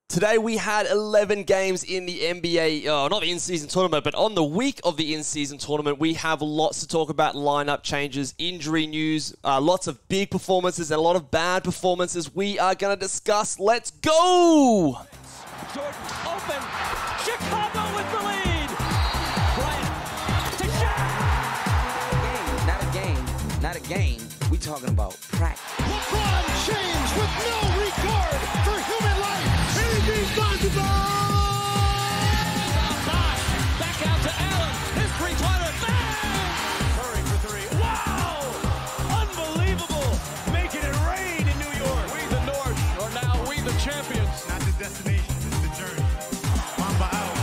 Today we had 11 games in the NBA, not the in-season tournament, but on the week of the in-season tournament, we have lots to talk about: lineup changes, injury news, lots of big performances and a lot of bad performances we are going to discuss. Let's go! Jordan open, Chicago with the lead! Bryant to Shaq! Not a game. We talking about practice. LeBron James with no regard for human life. Back out to Allen. His three-pointer. Bang! Curry for three. Wow! Unbelievable. Making it rain in New York. We the North are now we the champions. Not the destination, it's the journey. Mamba out.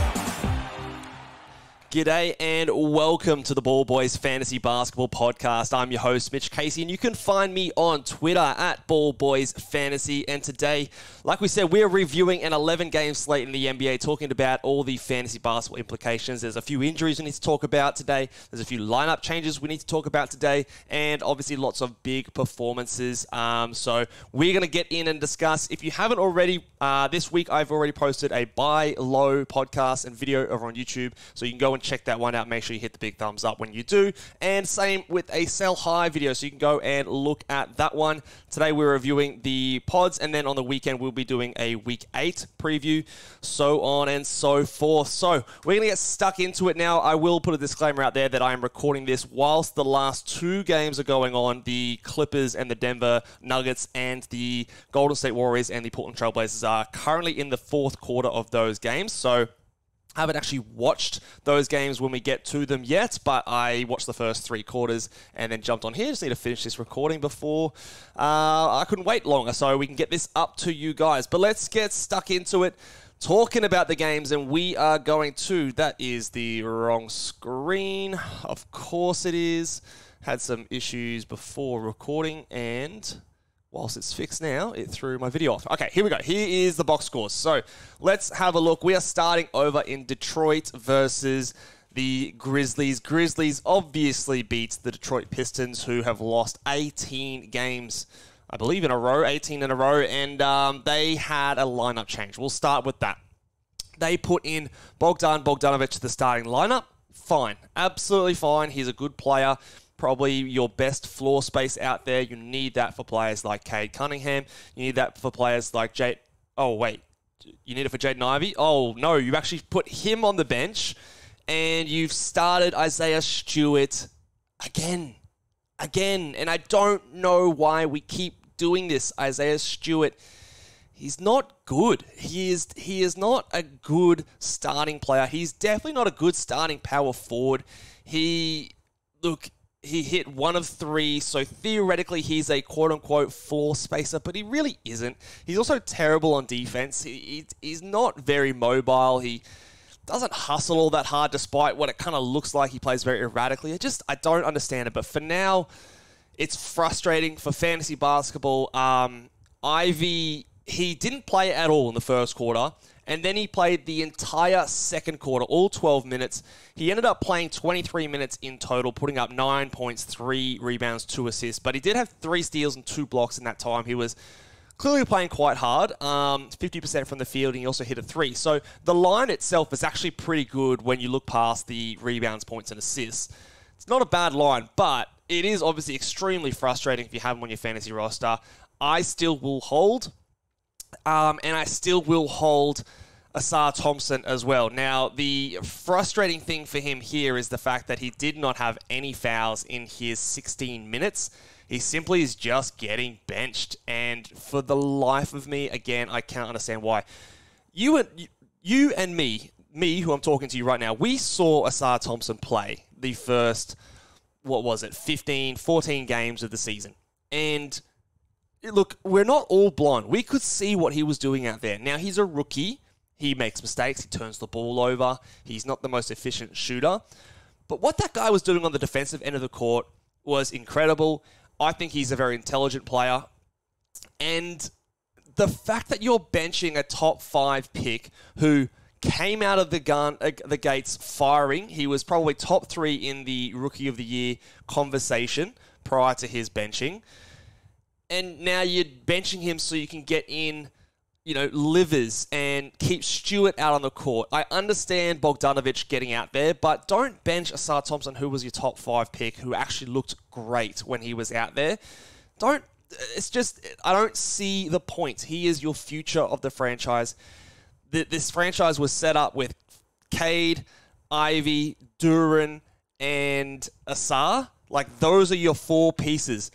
G'day and welcome to the Ball Boys Fantasy Basketball Podcast. I'm your host, Mitch Casey, and you can find me on Twitter at Ball Boys Fantasy. And today, like we said, we're reviewing an 11-game slate in the NBA, talking about all the fantasy basketball implications. There's a few injuries we need to talk about today. There's a few lineup changes we need to talk about today, and obviously lots of big performances. So we're going to get in and discuss. If you haven't already, this week I've already posted a buy low podcast and video over on YouTube, so you can go and check that one out. Make sure you hit the big thumbs up when you do. And same with a sell high video, so you can go and look at that one. Today we're reviewing the pods, and then on the weekend we'll be doing a week 8 preview, so on and so forth. So we're going to get stuck into it now. I will put a disclaimer out there that I am recording this whilst the last 2 games are going on: the Clippers and the Denver Nuggets, and the Golden State Warriors and the Portland Trail Blazers are currently in the 4th quarter of those games. So I haven't actually watched those games when we get to them yet, but I watched the first 3 quarters and then jumped on here. Just need to finish this recording before I couldn't wait longer, so we can get this up to you guys. But let's get stuck into it, talking about the games, and we are going to... That is the wrong screen. Of course it is. Had some issues before recording, and... whilst it's fixed now, it threw my video off. Okay, here we go. Here is the box scores. So let's have a look. We are starting over in Detroit versus the Grizzlies. Grizzlies obviously beat the Detroit Pistons, who have lost 18 games, I believe, in a row, 18 in a row, and they had a lineup change. We'll start with that. They put in Bogdanovic to the starting lineup. Fine. Absolutely fine. He's a good player. Probably your best floor space out there. You need that for players like Cade Cunningham. You need that for players like Jade... Oh, wait. You need it for Jaden Ivey? Oh, no. You actually put him on the bench, and you've started Isaiah Stewart again. And I don't know why we keep doing this. Isaiah Stewart, he's not good. He is not a good starting player. He's definitely not a good starting power forward. He hit 1 of 3, so theoretically he's a quote-unquote floor spacer, but he really isn't. He's also terrible on defense. He's not very mobile. He doesn't hustle all that hard, despite what it kind of looks like. He plays very erratically. I don't understand it, but for now, it's frustrating for fantasy basketball. Ivy, he didn't play at all in the first quarter, and then he played the entire second quarter, all 12 minutes. He ended up playing 23 minutes in total, putting up 9 points, 3 rebounds, 2 assists. But he did have 3 steals and 2 blocks in that time. He was clearly playing quite hard, 50% from the field, and he also hit a 3. So the line itself is actually pretty good when you look past the rebounds, points, and assists. It's not a bad line, but it is obviously extremely frustrating if you have him on your fantasy roster. I still will hold... and I still will hold Asar Thompson as well. Now, the frustrating thing for him here is the fact that he did not have any fouls in his 16 minutes. He simply is just getting benched. And for the life of me, again, I can't understand why. You and me, who I'm talking to you right now, we saw Asar Thompson play the first, 14 games of the season. And... look, we're not all blind. We could see what he was doing out there. Now, he's a rookie. He makes mistakes. He turns the ball over. He's not the most efficient shooter. But what that guy was doing on the defensive end of the court was incredible. I think he's a very intelligent player. And the fact that you're benching a top 5 pick who came out of the gates firing, he was probably top 3 in the Rookie of the Year conversation prior to his benching. And now you're benching him so you can get in livers and keep Stewart out on the court. I understand Bogdanovic getting out there, but don't bench Asar Thompson, who was your top 5 pick, who actually looked great when he was out there. I don't see the point. He is your future of the franchise. This franchise was set up with Cade, Ivy, Duran, and Asar. Like, those are your 4 pieces.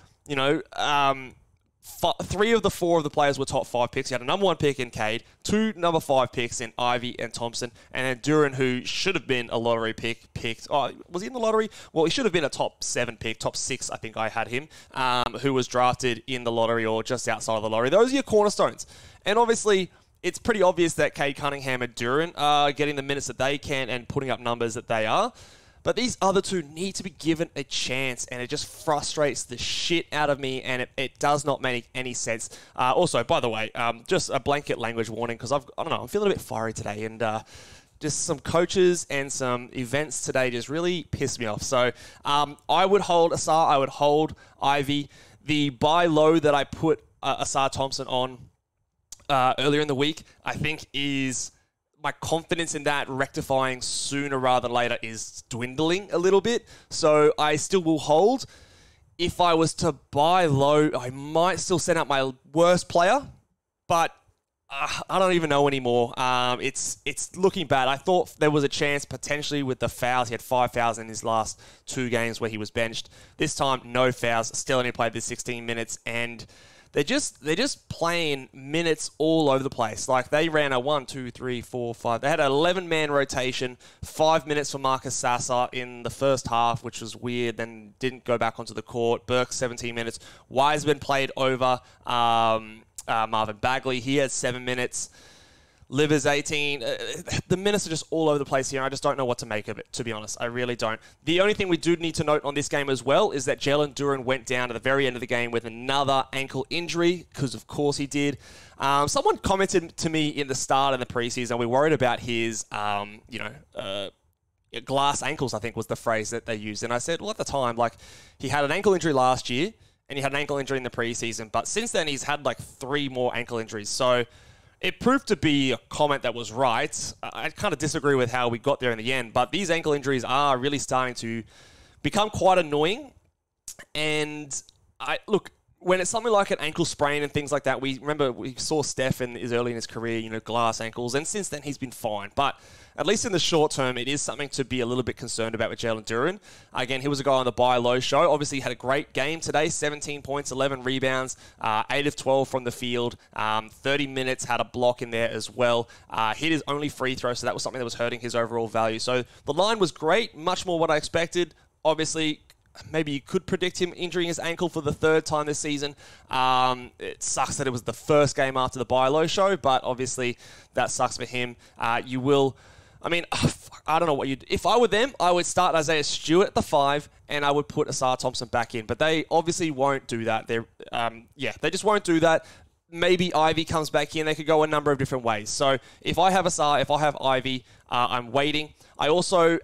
3 of the 4 of the players were top 5 picks. You had a number 1 pick in Cade, 2 number 5 picks in Ivy and Thompson, and then Duran, who should have been a lottery picked. Oh, was he in the lottery? Well, he should have been a top 7 pick, top 6, I think I had him, who was drafted in the lottery or just outside of the lottery. Those are your cornerstones. And obviously, it's pretty obvious that Cade Cunningham and Duran are getting the minutes that they can and putting up numbers that they are. But these other 2 need to be given a chance, and it just frustrates the shit out of me, and it does not make any sense. Also, by the way, just a blanket language warning, because I'm feeling a bit fiery today, and just some coaches and some events today just really pissed me off. So I would hold Asar, I would hold Ivy. The buy low that I put Asar Thompson on earlier in the week, I think is... my confidence in that rectifying sooner rather than later is dwindling a little bit. So I still will hold. If I was to buy low, I might still send out my worst player, but I don't even know anymore. It's looking bad. I thought there was a chance potentially with the fouls. He had 5 fouls in his last 2 games where he was benched. This time, no fouls. Still only played this 16 minutes, and they're just playing minutes all over the place. Like, they ran a 1, 2, 3, 4, 5. They had an 11-man rotation, 5 minutes for Marcus Sasser in the first half, which was weird, then didn't go back onto the court. Burke, 17 minutes. Wiseman played over Marvin Bagley. He had 7 minutes. Livers 18. The minutes are just all over the place here. I just don't know what to make of it, to be honest. I really don't. The only thing we do need to note on this game as well is that Jalen Duran went down at the very end of the game with another ankle injury, because of course he did. Someone commented to me in the start of the preseason, we're worried about his, glass ankles, I think was the phrase that they used. And I said, well, at the time, like, he had an ankle injury last year, and he had an ankle injury in the preseason. But since then, he's had like 3 more ankle injuries. So it proved to be a comment that was right. I kind of disagree with how we got there in the end, but these ankle injuries are really starting to become quite annoying. And when it's something like an ankle sprain and things like that, we saw Steph early in his career, glass ankles, and since then he's been fine. But at least in the short term, it is something to be a little bit concerned about with Jalen Duran. Again, he was a guy on the buy low show. Obviously, he had a great game today, 17 points, 11 rebounds, 8 of 12 from the field, 30 minutes, had a block in there as well. Hit his only free throw, so that was something that was hurting his overall value. So the line was great, much more what I expected. Obviously, maybe you could predict him injuring his ankle for the 3rd time this season. It sucks that it was the first game after the buy low show, but obviously that sucks for him. I don't know what you'd... If I were them, I would start Isaiah Stewart at the 5, and I would put Asar Thompson back in. But they obviously won't do that. They just won't do that. Maybe Ivy comes back in. They could go a number of different ways. So if I have Asar, if I have Ivy, I'm waiting. I also,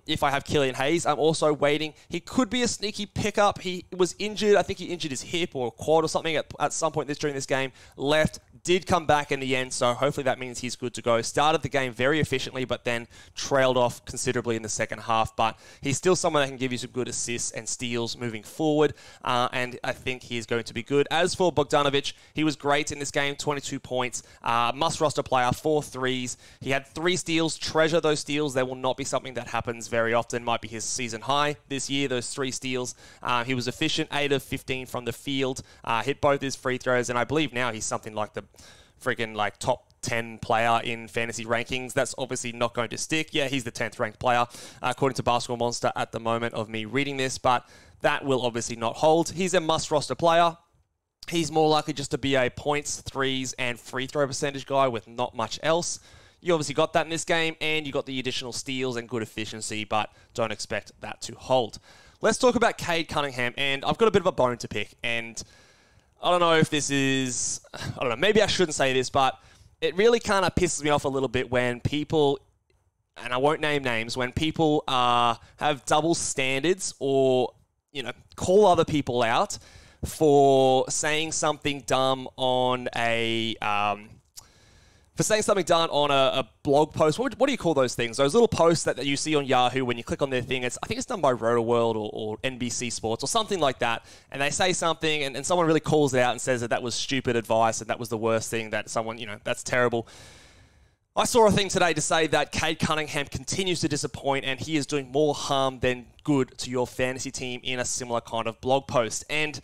if I have Killian Hayes, I'm also waiting. He could be a sneaky pickup. He was injured. I think he injured his hip or quad or something at some point during this game. Left, did come back in the end, so hopefully that means he's good to go. Started the game very efficiently, but then trailed off considerably in the second half. But he's still someone that can give you some good assists and steals moving forward, and I think he's going to be good. As for Bogdanovic, he was great in this game, 22 points. Must-roster player, 4 threes. He had 3 steals. Treasure those steals. They will not be something that happens very often. Might be his season high this year, those 3 steals. He was efficient, 8 of 15 from the field. Hit both his free throws, and I believe now he's something like the freaking top 10 player in fantasy rankings. That's obviously not going to stick. Yeah, he's the 10th ranked player, according to Basketball Monster at the moment of me reading this, but that will obviously not hold. He's a must-roster player. He's more likely just to be a points, threes, and free throw percentage guy with not much else. You obviously got that in this game, and you got the additional steals and good efficiency, but don't expect that to hold. Let's talk about Cade Cunningham, and I've got a bit of a bone to pick, and I don't know if this is... maybe I shouldn't say this, but it really kind of pisses me off a little bit when people, and I won't name names, when people have double standards or, call other people out for saying something dumb on a for saying something done on a blog post. What do you call those things? Those little posts that you see on Yahoo when you click on their thing. I think it's done by RotoWorld or NBC Sports or something like that. And they say something and someone really calls it out and says that was stupid advice and that was the worst thing, that someone, that's terrible. I saw a thing today to say that Cade Cunningham continues to disappoint and he is doing more harm than good to your fantasy team in a similar kind of blog post. And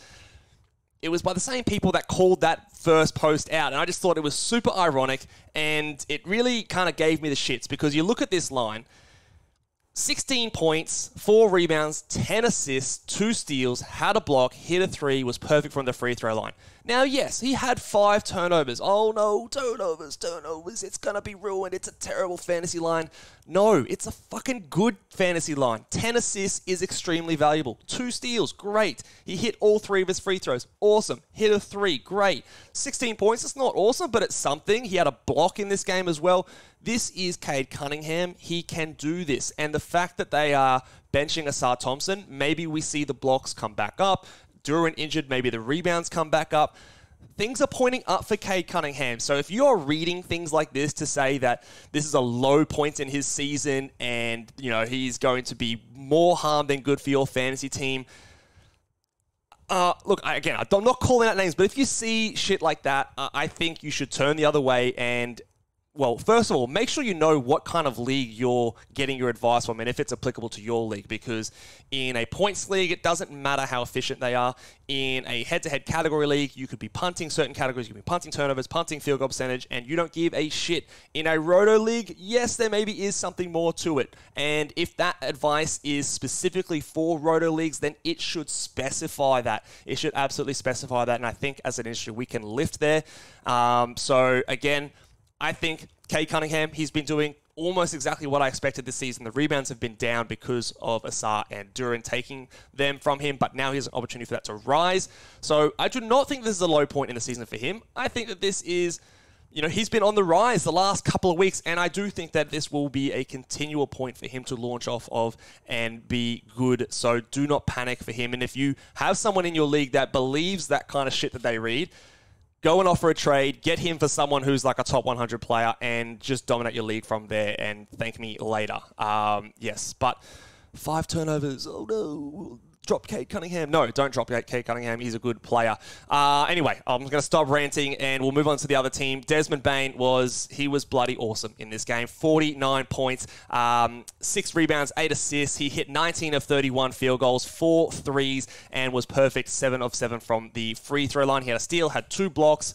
it was by the same people that called that first post out. And I just thought it was super ironic. And it really kind of gave me the shits because you look at this line, 16 points, 4 rebounds, 10 assists, 2 steals, had a block, hit a 3, was perfect from the free throw line. Now, yes, he had 5 turnovers. Oh no, turnovers. It's going to be ruined. It's a terrible fantasy line. No, it's a fucking good fantasy line. 10 assists is extremely valuable. 2 steals, great. He hit all 3 of his free throws. Awesome. Hit a 3, great. 16 points, it's not awesome, but it's something. He had a block in this game as well. This is Cade Cunningham. He can do this. And the fact that they are benching Asar Thompson, maybe we see the blocks come back up. Duran injured, maybe the rebounds come back up. Things are pointing up for Cade Cunningham. So if you're reading things like this to say that this is a low point in his season and, he's going to be more harm than good for your fantasy team, look, I'm not calling out names, but if you see shit like that, I think you should turn the other way and, well, first of all, make sure you know what kind of league you're getting your advice from and if it's applicable to your league, because in a points league, it doesn't matter how efficient they are. In a head-to-head category league, you could be punting certain categories, you could be punting turnovers, punting field goal percentage, and you don't give a shit. In a roto league, yes, there maybe is something more to it. And if that advice is specifically for roto leagues, then it should specify that. It should absolutely specify that, and I think as an industry, we can lift there. So, again, I think Cade Cunningham, he's been doing almost exactly what I expected this season. The rebounds have been down because of Asar and Duran taking them from him, but now he has an opportunity for that to rise. So I do not think this is a low point in the season for him. I think that this is, he's been on the rise the last couple of weeks, and I do think that this will be a continual point for him to launch off of and be good. So do not panic for him. And if you have someone in your league that believes that kind of shit that they read, go and offer a trade, get him for someone who's like a top 100 player, and just dominate your league from there and thank me later. Yes, but 5 turnovers. Oh no. Drop Cade Cunningham. No, don't drop Cade Cunningham. He's a good player. Anyway, I'm going to stop ranting and we'll move on to the other team. Desmond Bane was bloody awesome in this game. 49 points, 6 rebounds, 8 assists. He hit 19 of 31 field goals, 4 threes, and was perfect 7 of 7 from the free throw line. He had a steal, had 2 blocks.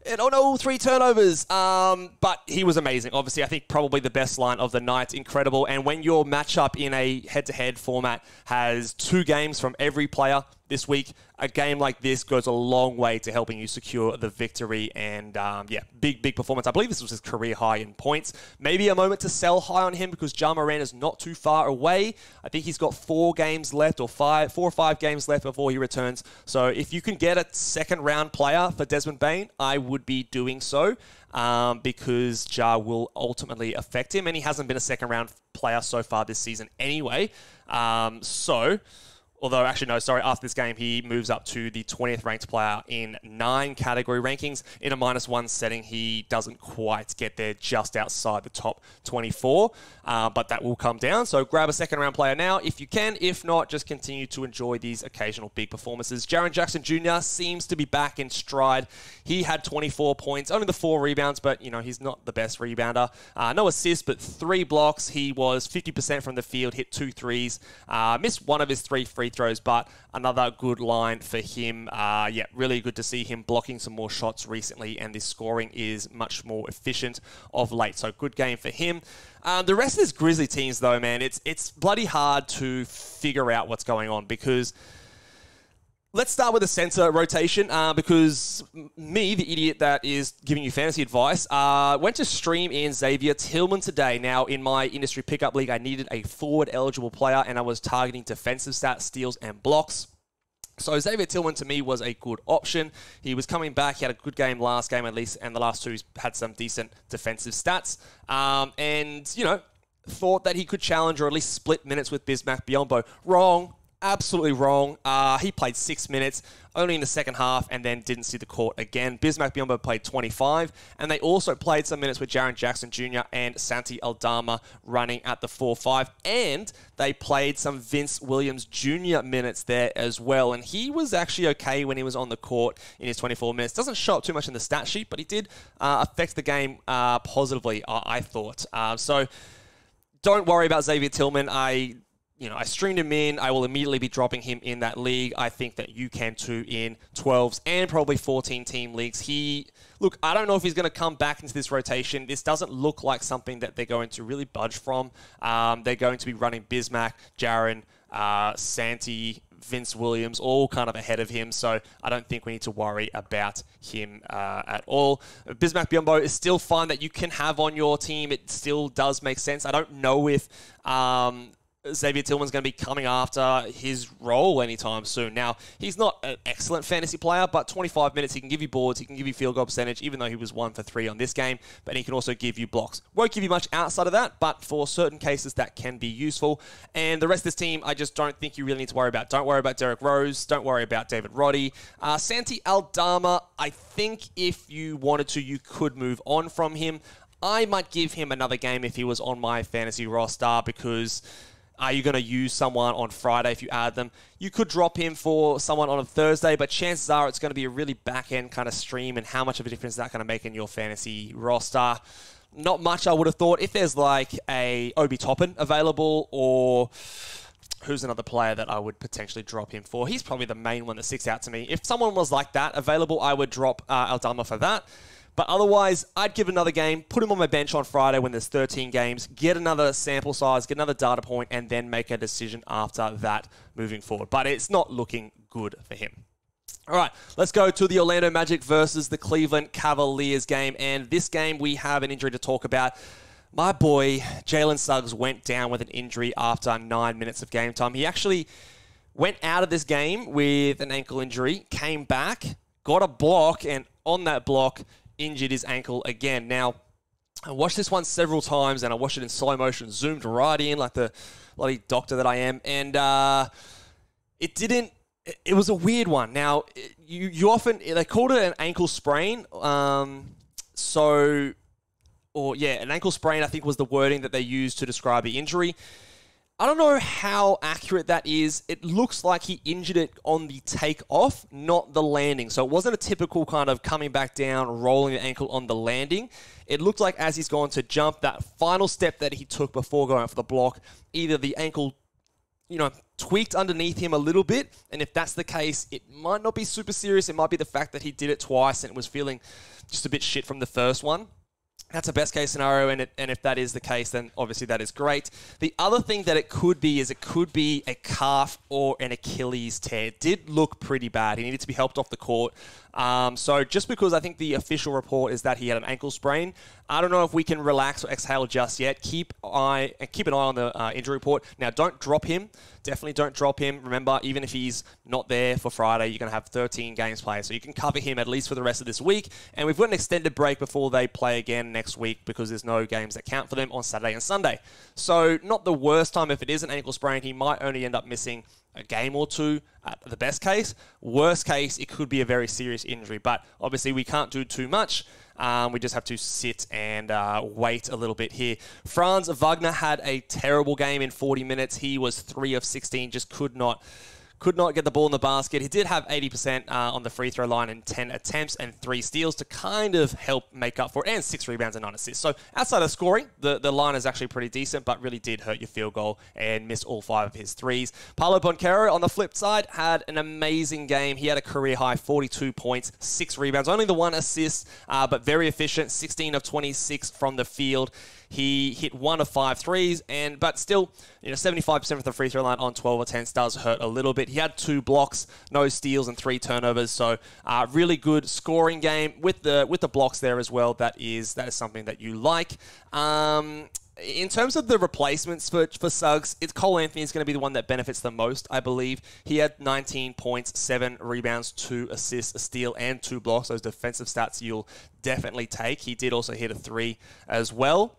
And 3 turnovers. But he was amazing. Obviously, I think probably the best line of the night. Incredible. And when your matchup in a head-to-head format has 2 games from every player this week, a game like this goes a long way to helping you secure the victory. And big performance. I believe this was his career high in points. Maybe a moment to sell high on him because Ja Morant is not too far away. I think he's got 4 games left or 4 or 5 games left before he returns. So if you can get a second round player for Desmond Bane, I would be doing so because Ja will ultimately affect him. And he hasn't been a second round player so far this season anyway. After this game, he moves up to the 20th ranked player in 9 category rankings. In a -1 setting, he doesn't quite get there, just outside the top 24, but that will come down. So grab a second round player now if you can. If not, just continue to enjoy these occasional big performances. Jaren Jackson Jr. seems to be back in stride. He had 24 points, only the 4 rebounds, but he's not the best rebounder. No assists, but 3 blocks. He was 50% from the field, hit 2 threes, missed 1 of his 3 free throws, but another good line for him. Really good to see him blocking some more shots recently, and this scoring is much more efficient of late. So good game for him. The rest of this Grizzly teams, though, man, it's bloody hard to figure out what's going on because let's start with the center rotation because me, the idiot that is giving you fantasy advice, went to stream in Xavier Tillman today. Now, in my industry pickup league, I needed a forward-eligible player, and I was targeting defensive stats, steals, and blocks. So Xavier Tillman, to me, was a good option. He was coming back. He had a good game last game, at least, and the last 2 he's had some decent defensive stats. Thought that he could challenge or at least split minutes with Bismack Biyombo. Wrong. absolutely wrong. He played 6 minutes, only in the second half, and then didn't see the court again. Bismack Biyombo played 25, and they also played some minutes with Jaren Jackson Jr. and Santi Aldama running at the 4-5, and they played some Vince Williams Jr. minutes there as well, and he was actually okay when he was on the court in his 24 minutes. Doesn't show up too much in the stat sheet, but he did affect the game positively, I thought. So don't worry about Xavier Tillman. I streamed him in. I will immediately be dropping him in that league. I think that you can too in 12s and probably 14-team leagues. I don't know if he's going to come back into this rotation. This doesn't look like something that they're going to really budge from. They're going to be running Bismack, Jaren, Santi, Vince Williams, all kind of ahead of him. So I don't think we need to worry about him at all. Bismack Biyombo is still fun that you can have on your team. It still does make sense. I don't know if Xavier Tillman's going to be coming after his role anytime soon. Now, he's not an excellent fantasy player, but 25 minutes, he can give you boards, he can give you field goal percentage, even though he was 1 for 3 on this game, but he can also give you blocks. Won't give you much outside of that, but for certain cases, that can be useful. And the rest of this team, I just don't think you really need to worry about. Don't worry about Derrick Rose. Don't worry about David Roddy. Santi Aldama, I think if you wanted to, you could move on from him. I might give him another game if he was on my fantasy roster, because are you going to use someone on Friday if you add them? You could drop him for someone on a Thursday, but chances are it's going to be a really back-end kind of stream, and how much of a difference is that going to make in your fantasy roster? Not much, I would have thought. If there's like a Obi Toppin available, or who's another player that I would potentially drop him for? He's probably the main one that sticks out to me. If someone was like that available, I would drop Aldama for that. But otherwise, I'd give another game, put him on my bench on Friday when there's 13 games, get another sample size, get another data point, and then make a decision after that moving forward. But it's not looking good for him. All right, let's go to the Orlando Magic versus the Cleveland Cavaliers game. And this game, we have an injury to talk about. My boy, Jalen Suggs, went down with an injury after 9 minutes of game time. He actually went out of this game with an ankle injury, came back, got a block, and on that block, injured his ankle again. Now, I watched this one several times, and I watched it in slow motion, zoomed right in like the bloody doctor that I am, and it was a weird one. Now, you often, they called it an ankle sprain, an ankle sprain, I think, was the wording that they used to describe the injury. I don't know how accurate that is. It looks like he injured it on the takeoff, not the landing. So it wasn't a typical kind of coming back down, rolling the ankle on the landing. It looked like as he's gone to jump, that final step that he took before going for the block, either the ankle, tweaked underneath him a little bit. And if that's the case, it might not be super serious. It might be the fact that he did it twice and was feeling just a bit shit from the first one. That's a best case scenario, and if that is the case, then obviously that is great. The other thing that it could be is it could be a calf or an Achilles tear. It did look pretty bad. He needed to be helped off the court. So just because I think the official report is that he had an ankle sprain, I don't know if we can relax or exhale just yet. Keep an eye on the injury report. Now, don't drop him. Definitely don't drop him. Remember, even if he's not there for Friday, you're going to have 13 games played. So you can cover him at least for the rest of this week. And we've got an extended break before they play again next week because there's no games that count for them on Saturday and Sunday. So not the worst time if it is an ankle sprain. He might only end up missing a game or two at the best case. Worst case, it could be a very serious injury. But obviously, we can't do too much. We just have to sit and wait a little bit here. Franz Wagner had a terrible game in 40 minutes. He was 3 of 16, just could not get the ball in the basket. He did have 80% on the free throw line and 10 attempts and 3 steals to kind of help make up for it, and 6 rebounds and 9 assists. So outside of scoring, the line is actually pretty decent, but really did hurt your field goal and missed all 5 of his threes. Paolo Banchero, on the flip side, had an amazing game. He had a career-high 42 points, 6 rebounds, only the 1 assist, but very efficient, 16 of 26 from the field. He hit 1 of 5 threes, but still, 75% of the free throw line on 12 attempts does hurt a little bit. He had 2 blocks, no steals, and 3 turnovers. So, really good scoring game with the blocks there as well. That is something that you like. In terms of the replacements for Suggs, Cole Anthony is going to be the one that benefits the most, I believe. He had 19 points, 7 rebounds, 2 assists, a steal, and 2 blocks. Those defensive stats you'll definitely take. He did also hit a 3 as well.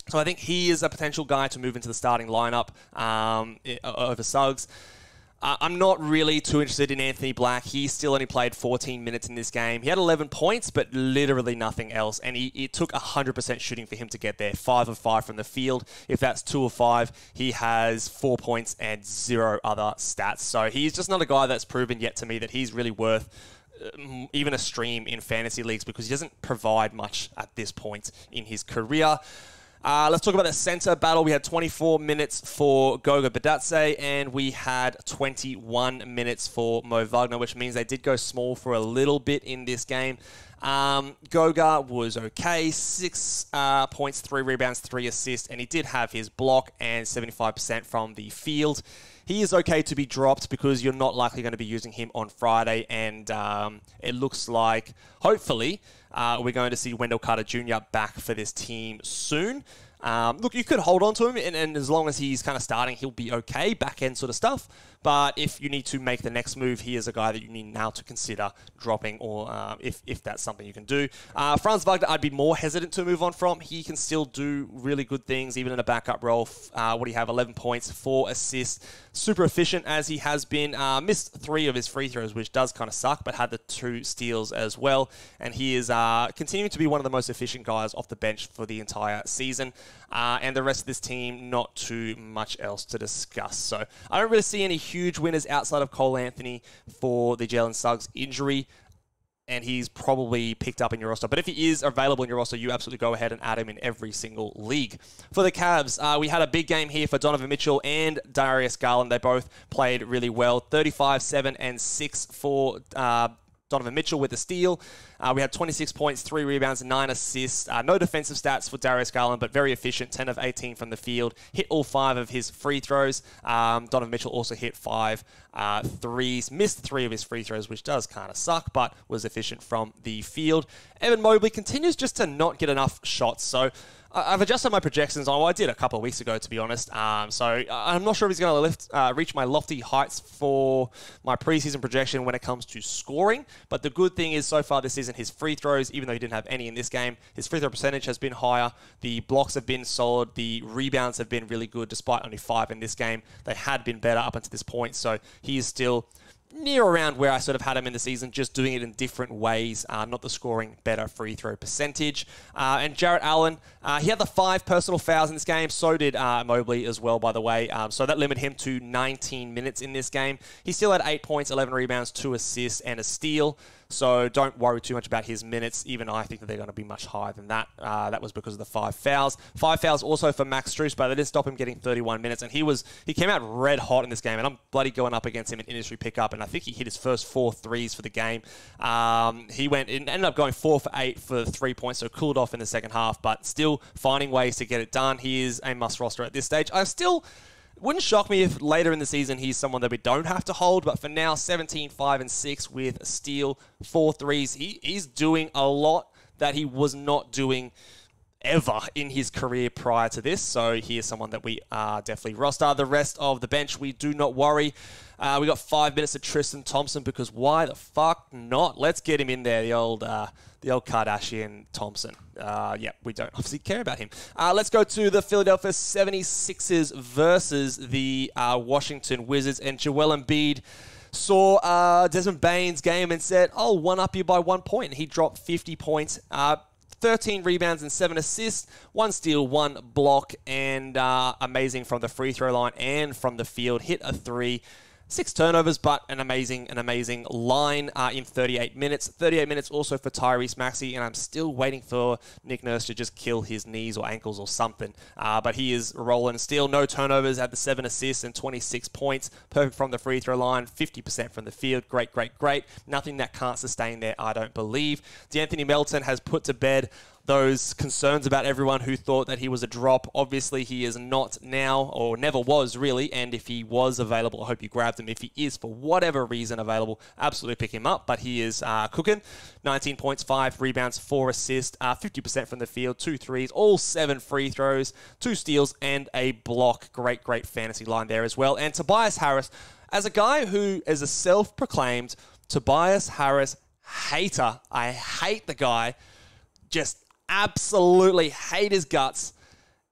So I think he is a potential guy to move into the starting lineup over Suggs. I'm not really too interested in Anthony Black. He still only played 14 minutes in this game. He had 11 points, but literally nothing else. And it took 100% shooting for him to get there. 5 of 5 from the field. If that's 2 of 5, he has 4 points and 0 other stats. So he's just not a guy that's proven yet to me that he's really worth even a stream in fantasy leagues because he doesn't provide much at this point in his career. Let's talk about the center battle. We had 24 minutes for Goga Badatse, and we had 21 minutes for Mo Wagner, which means they did go small for a little bit in this game. Goga was okay, 6 points, 3 rebounds, 3 assists, and he did have his block and 75% from the field. He is okay to be dropped because you're not likely going to be using him on Friday, and it looks like, hopefully, we're going to see Wendell Carter Jr. back for this team soon. Look, you could hold on to him, and as long as he's kind of starting, he'll be okay, back-end sort of stuff. But if you need to make the next move, he is a guy that you need now to consider dropping, or if that's something you can do. Franz Wagner, I'd be more hesitant to move on from. He can still do really good things, even in a backup role. What do you have? 11 points, 4 assists. Super efficient as he has been. Missed 3 of his free throws, which does kind of suck, but had the 2 steals as well. And he is continuing to be one of the most efficient guys off the bench for the entire season. And the rest of this team, not too much else to discuss. So I don't really see any huge winners outside of Cole Anthony for the Jalen Suggs injury. And he's probably picked up in your roster. But if he is available in your roster, you absolutely go ahead and add him in every single league. For the Cavs, we had a big game here for Donovan Mitchell and Darius Garland. They both played really well. 35, 7, and 6 for Donovan Mitchell with a steal. We had 26 points, 3 rebounds, and 9 assists. No defensive stats for Darius Garland, but very efficient, 10 of 18 from the field. Hit all 5 of his free throws. Donovan Mitchell also hit 5 threes. Missed 3 of his free throws, which does kind of suck, but was efficient from the field. Evan Mobley continues just to not get enough shots. So I've adjusted my projections on what I did a couple of weeks ago, to be honest. So I'm not sure if he's going to reach my lofty heights for my preseason projection when it comes to scoring. But the good thing is, so far this season, his free throws, even though he didn't have any in this game, his free throw percentage has been higher. The blocks have been solid. The rebounds have been really good, despite only 5 in this game. They had been better up until this point. So he is still near around where I sort of had him in the season, just doing it in different ways, not the scoring better free throw percentage. And Jarrett Allen, he had the 5 personal fouls in this game. So did Mobley as well, by the way. So that limited him to 19 minutes in this game. He still had 8 points, 11 rebounds, 2 assists, and a steal. So don't worry too much about his minutes. Even I think that they're going to be much higher than that. That was because of the 5 fouls. 5 fouls also for Max Strus, but they didn't stop him getting 31 minutes. And he came out red hot in this game. And I'm bloody going up against him in industry pickup. And I think he hit his first 4 threes for the game. He ended up going 4 for 8 for 3 points, so cooled off in the second half, but still finding ways to get it done. He is a must roster at this stage. Wouldn't shock me if later in the season he's someone that we don't have to hold, but for now, 17, 5, and 6 with a steal, 4 threes. He's doing a lot that he was not doing ever in his career prior to this, so he is someone that we definitely roster. The rest of the bench, we do not worry. We got 5 minutes of Tristan Thompson, because why the fuck not? Let's get him in there, the old Kardashian Thompson. We don't obviously care about him. Let's go to the Philadelphia 76ers versus the Washington Wizards. And Joel Embiid saw Desmond Bane's game and said, I'll one-up you by 1 point. And he dropped 50 points. 13 rebounds and 7 assists, 1 steal, 1 block, and amazing from the free throw line and from the field. Hit a 3. 6 turnovers, but an amazing line in 38 minutes. 38 minutes also for Tyrese Maxey, and I'm still waiting for Nick Nurse to just kill his knees or ankles or something. But he is rolling still. No turnovers, had the 7 assists and 26 points. Perfect from the free throw line, 50% from the field. Great. Nothing that can't sustain there, I don't believe. D'Anthony Melton has put to bed those concerns about everyone who thought that he was a drop. Obviously, he is not now, or never was really, and if he was available, I hope you grabbed him. If he is, for whatever reason, available, absolutely pick him up, but he is cooking. 19 points, 5 rebounds, 4 assists, 50% from the field, 2 threes, all 7 free throws, 2 steals, and a block. Great fantasy line there as well. And Tobias Harris, as a guy who is a self-proclaimed Tobias Harris hater, I hate the guy, just absolutely hate his guts.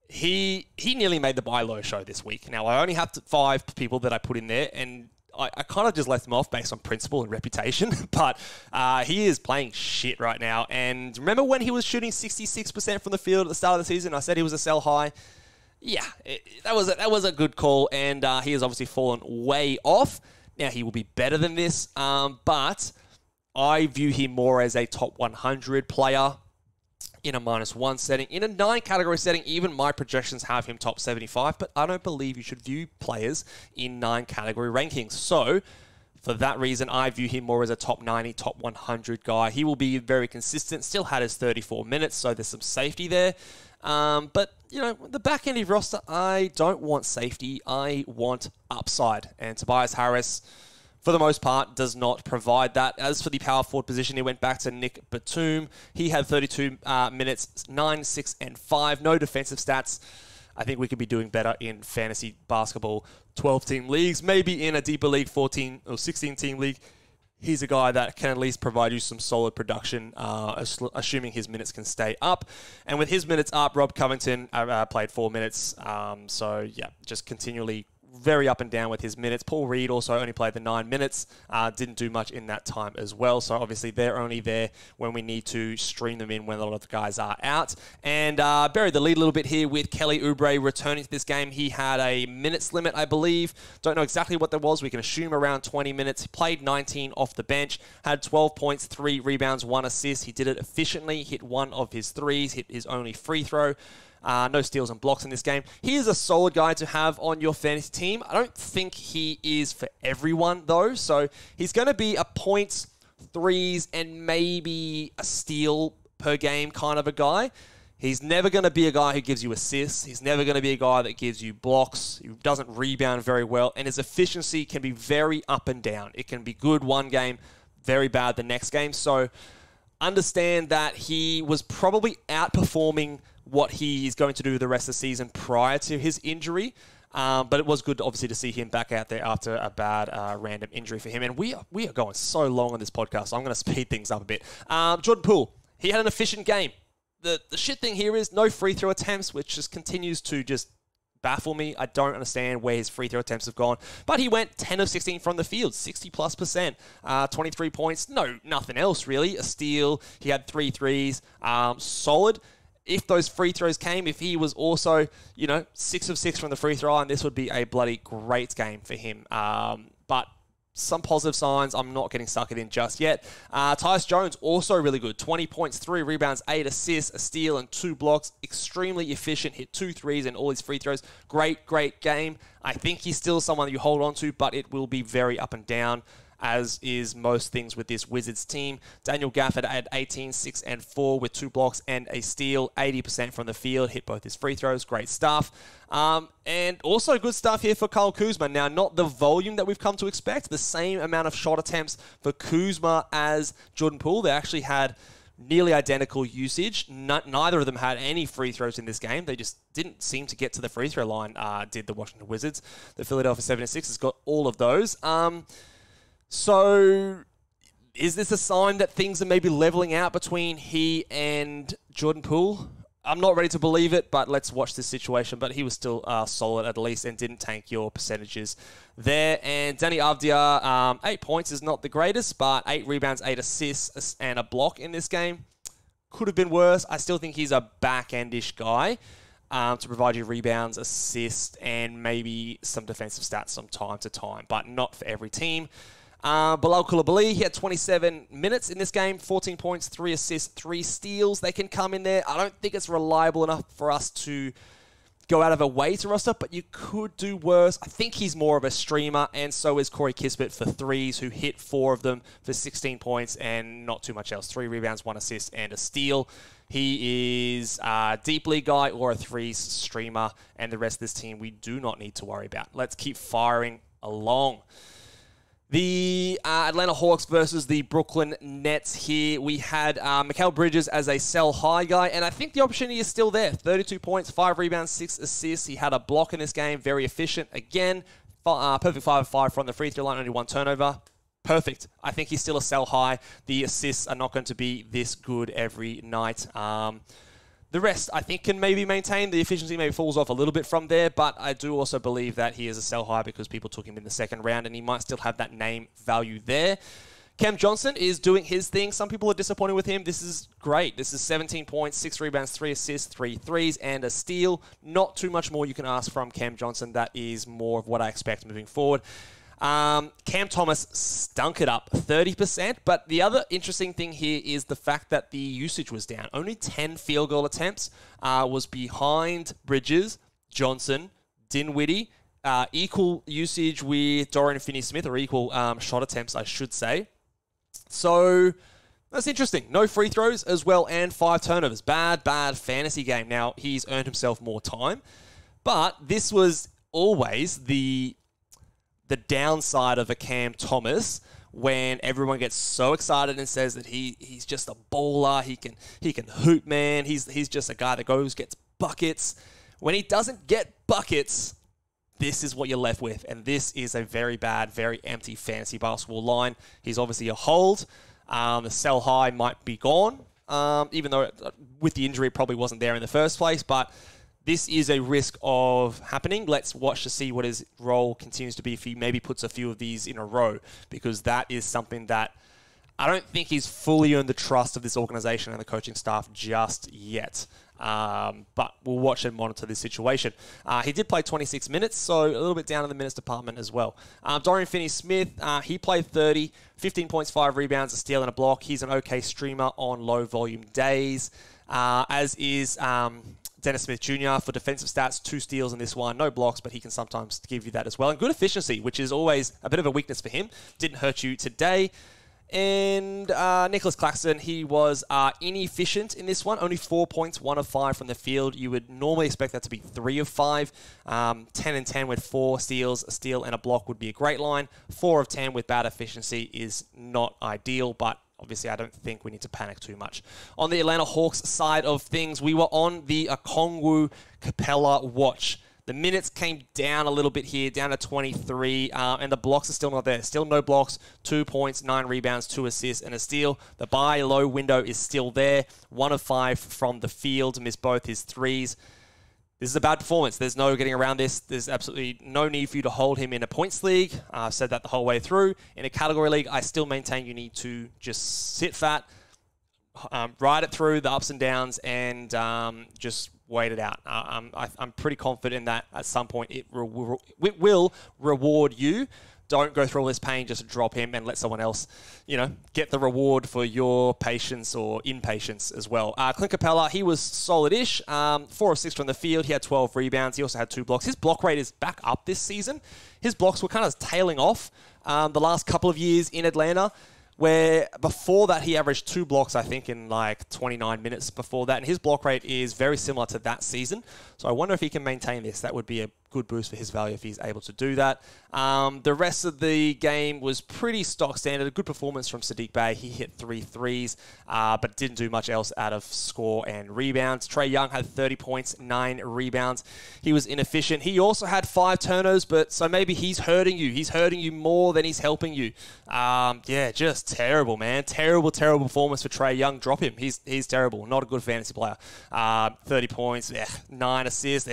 He nearly made the buy low show this week. Now, I only have 5 people that I put in there, and I kind of just left him off based on principle and reputation, but he is playing shit right now. And remember when he was shooting 66% from the field at the start of the season? I said he was a sell high. Yeah, that was a good call, and he has obviously fallen way off. Now, he will be better than this, but I view him more as a top 100 player in a -1 setting. In a 9 category setting, even my projections have him top 75, but I don't believe you should view players in 9 category rankings. So, for that reason, I view him more as a top 90, top 100 guy. He will be very consistent, still had his 34 minutes, so there's some safety there. But, you know, the back end of your roster, I don't want safety. I want upside. And Tobias Harris, for the most part, does not provide that. As for the power forward position, he went back to Nick Batum. He had 32 minutes, 9, 6, and 5. No defensive stats. I think we could be doing better in fantasy basketball 12-team leagues, maybe in a deeper league, 14 or 16-team league. He's a guy that can at least provide you some solid production, assuming his minutes can stay up. And with his minutes up, Rob Covington played 4 minutes. So, yeah, just continually very up and down with his minutes. Paul Reed also only played the 9 minutes. Didn't do much in that time as well. So obviously they're only there when we need to stream them in when a lot of the guys are out. And buried the lead a little bit here with Kelly Oubre returning to this game. He had a minutes limit, I believe. Don't know exactly what that was. We can assume around 20 minutes. He played 19 off the bench. Had 12 points, 3 rebounds, 1 assist. He did it efficiently. Hit 1 of his threes. Hit his only free throw. No steals and blocks in this game. He is a solid guy to have on your fantasy team. I don't think he is for everyone, though. So he's going to be a points, threes, and maybe a steal per game kind of a guy. He's never going to be a guy who gives you assists. He's never going to be a guy that gives you blocks. He doesn't rebound very well. And his efficiency can be very up and down. It can be good one game, very bad the next game. So understand that he was probably outperforming what he is going to do the rest of the season prior to his injury. But it was good, obviously, to see him back out there after a bad random injury for him. And we are going so long on this podcast, so I'm going to speed things up a bit. Jordan Poole, he had an efficient game. The shit thing here is no free throw attempts, which just continues to just baffle me. I don't understand where his free throw attempts have gone. But he went 10 of 16 from the field, 60+%, 23 points. No, nothing else really. A steal. He had 3 threes. Solid. If those free throws came, if he was also, 6 of 6 from the free throw line, this would be a bloody great game for him. But some positive signs. I'm not getting suckered in just yet. Tyus Jones, also really good. 20 points, 3 rebounds, 8 assists, a steal, and 2 blocks. Extremely efficient. Hit 2 threes and all his free throws. Great game. I think he's still someone that you hold on to, but it will be very up and down, as is most things with this Wizards team. Daniel Gafford had 18, 6, and 4 with 2 blocks and a steal, 80% from the field, hit both his free throws, great stuff. And also good stuff here for Kyle Kuzma. Now, not the volume that we've come to expect, the same amount of shot attempts for Kuzma as Jordan Poole. They actually had nearly identical usage. Neither of them had any free throws in this game. They just didn't seem to get to the free throw line, did the Washington Wizards. The Philadelphia 76ers got all of those. So, is this a sign that things are maybe leveling out between he and Jordan Poole? I'm not ready to believe it, but let's watch this situation. But he was still solid at least and didn't tank your percentages there. And Danny Avdija, 8 points is not the greatest, but 8 rebounds, 8 assists, and a block in this game. Could have been worse. I still think he's a back-endish guy to provide you rebounds, assists, and maybe some defensive stats from time to time, but not for every team. Bilal Coulibaly, he had 27 minutes in this game, 14 points, 3 assists, 3 steals. They can come in there. I don't think it's reliable enough for us to go out of a way to roster, but you could do worse. I think he's more of a streamer, and so is Corey Kispert for threes, who hit 4 of them for 16 points and not too much else. 3 rebounds, 1 assist, and a steal. He is a deep league guy or a threes streamer, and the rest of this team we do not need to worry about. Let's keep firing along. The Atlanta Hawks versus the Brooklyn Nets here. We had Mikal Bridges as a sell-high guy, and I think the opportunity is still there. 32 points, 5 rebounds, 6 assists. He had a block in this game, very efficient. Again, perfect 5 of 5 from the free throw line, only 1 turnover. Perfect. I think he's still a sell-high. The assists are not going to be this good every night. The rest, I think, can maybe maintain. The efficiency maybe falls off a little bit from there, but I do also believe that he is a sell high because people took him in the second round, and he might still have that name value there. Cam Johnson is doing his thing. Some people are disappointed with him. This is great. This is 17 points, 6 rebounds, 3 assists, 3 threes, and a steal. Not too much more you can ask from Cam Johnson. That is more of what I expect moving forward. Cam Thomas stunk it up 30%, but the other interesting thing here is the fact that the usage was down. Only 10 field goal attempts, was behind Bridges, Johnson, Dinwiddie, equal usage with Dorian Finney-Smith, or equal shot attempts, I should say. So that's interesting. No free throws as well, and 5 turnovers. Bad fantasy game. Now, he's earned himself more time, but this was always the downside of a Cam Thomas when everyone gets so excited and says that he's just a baller, he can hoop, man. He's just a guy that gets buckets. When he doesn't get buckets, this is what you're left with, and this is a very bad, very empty fantasy basketball line. He's obviously a hold. The sell high might be gone, even though with the injury it probably wasn't there in the first place, but this is a risk of happening. Let's watch to see what his role continues to be if he maybe puts a few of these in a row, because that is something that I don't think he's fully earned the trust of this organization and the coaching staff just yet. But we'll watch and monitor this situation. He did play 26 minutes, so a little bit down in the minutes department as well. Dorian Finney-Smith, he played 30, 15 points, 5 rebounds, a steal and a block. He's an okay streamer on low-volume days, as is Dennis Smith Jr. for defensive stats, 2 steals in this one. No blocks, but he can sometimes give you that as well. And good efficiency, which is always a bit of a weakness for him. Didn't hurt you today. And Nicholas Claxton, he was inefficient in this one. Only 4 points, 1 of 5 from the field. You would normally expect that to be 3 of 5. 10 and 10 with 4 steals, a steal and a block would be a great line. 4 of 10 with bad efficiency is not ideal, but obviously I don't think we need to panic too much. On the Atlanta Hawks side of things, we were on the Okongwu Capella watch. The minutes came down a little bit here, down to 23, and the blocks are still not there. Still no blocks, 2 points, 9 rebounds, 2 assists, and a steal. The buy low window is still there. 1 of 5 from the field, missed both his threes. This is a bad performance. There's no getting around this. There's absolutely no need for you to hold him in a points league. I've said that the whole way through. In a category league, I still maintain you need to just sit fat, ride it through the ups and downs, and just wait it out. I'm pretty confident that at some point it will reward you. Don't go through all this pain just to drop him and let someone else, get the reward for your patience or impatience as well. Clint Capella, he was solid-ish. 4 of 6 from the field. He had 12 rebounds. He also had 2 blocks. His block rate is back up this season. His blocks were kind of tailing off the last couple of years in Atlanta, where before that he averaged 2 blocks, I think, in like 29 minutes before that. And his block rate is very similar to that season. So I wonder if he can maintain this. That would be a good boost for his value if he's able to do that. The rest of the game was pretty stock standard. A good performance from Sadiq Bey. He hit 3 threes, but didn't do much else out of score and rebounds. Trae Young had 30 points, 9 rebounds. He was inefficient. He also had 5 turnovers, but so maybe he's hurting you. He's hurting you more than he's helping you. Just terrible, man. Terrible performance for Trae Young. Drop him. He's terrible. Not a good fantasy player. 30 points, 9 assists,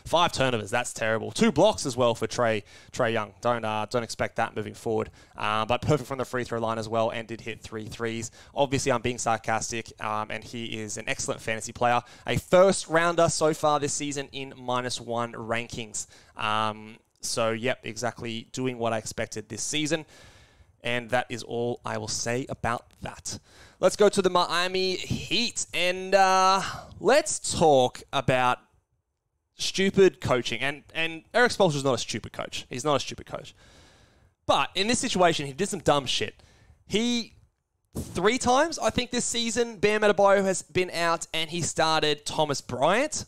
5 turnovers. That's terrible. 2 blocks as well for Trae Young. Don't expect that moving forward. But perfect from the free throw line as well, and did hit 3 threes. Obviously, I'm being sarcastic, and he is an excellent fantasy player. A first rounder so far this season in -1 rankings. So, yep, exactly doing what I expected this season. And that is all I will say about that. Let's go to the Miami Heat, and let's talk about stupid coaching. And Eric Spoelstra is not a stupid coach. He's not a stupid coach. But in this situation, he did some dumb shit. He, 3 times, I think this season, Bam Adebayo has been out, and he started Thomas Bryant.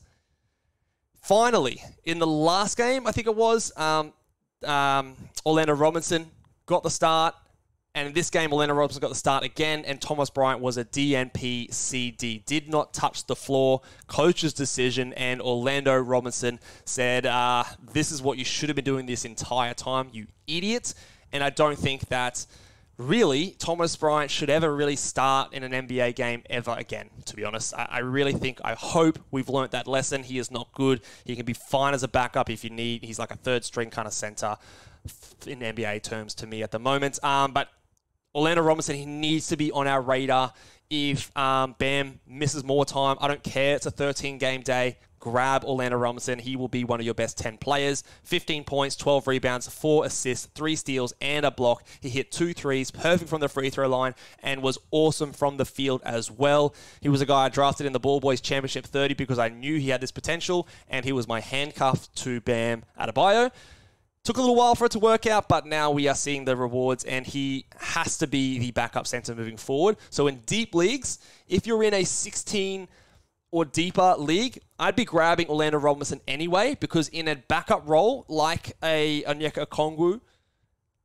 Finally, in the last game, I think it was, Orlando Robinson got the start. And in this game, Orlando Robinson got the start again, and Thomas Bryant was a DNP CD. Did not touch the floor. Coach's decision, and Orlando Robinson said, this is what you should have been doing this entire time, you idiot. And I don't think that really, Thomas Bryant should ever really start in an NBA game ever again, to be honest. I really think, I hope we've learnt that lesson. He is not good. He can be fine as a backup if you need. He's like a third string kind of center in NBA terms to me at the moment. But Orlando Robinson, he needs to be on our radar. If Bam misses more time, I don't care. It's a 13-game day. Grab Orlando Robinson. He will be one of your best 10 players. 15 points, 12 rebounds, 4 assists, 3 steals, and a block. He hit 2 threes, perfect from the free throw line, and was awesome from the field as well. He was a guy I drafted in the Ball Boys Championship 30 because I knew he had this potential, and he was my handcuff to Bam Adebayo. Took a little while for it to work out, but now we are seeing the rewards, and he has to be the backup center moving forward. So in deep leagues, if you're in a 16 or deeper league, I'd be grabbing Orlando Robinson anyway, because in a backup role, like a Onyeka Okongwu,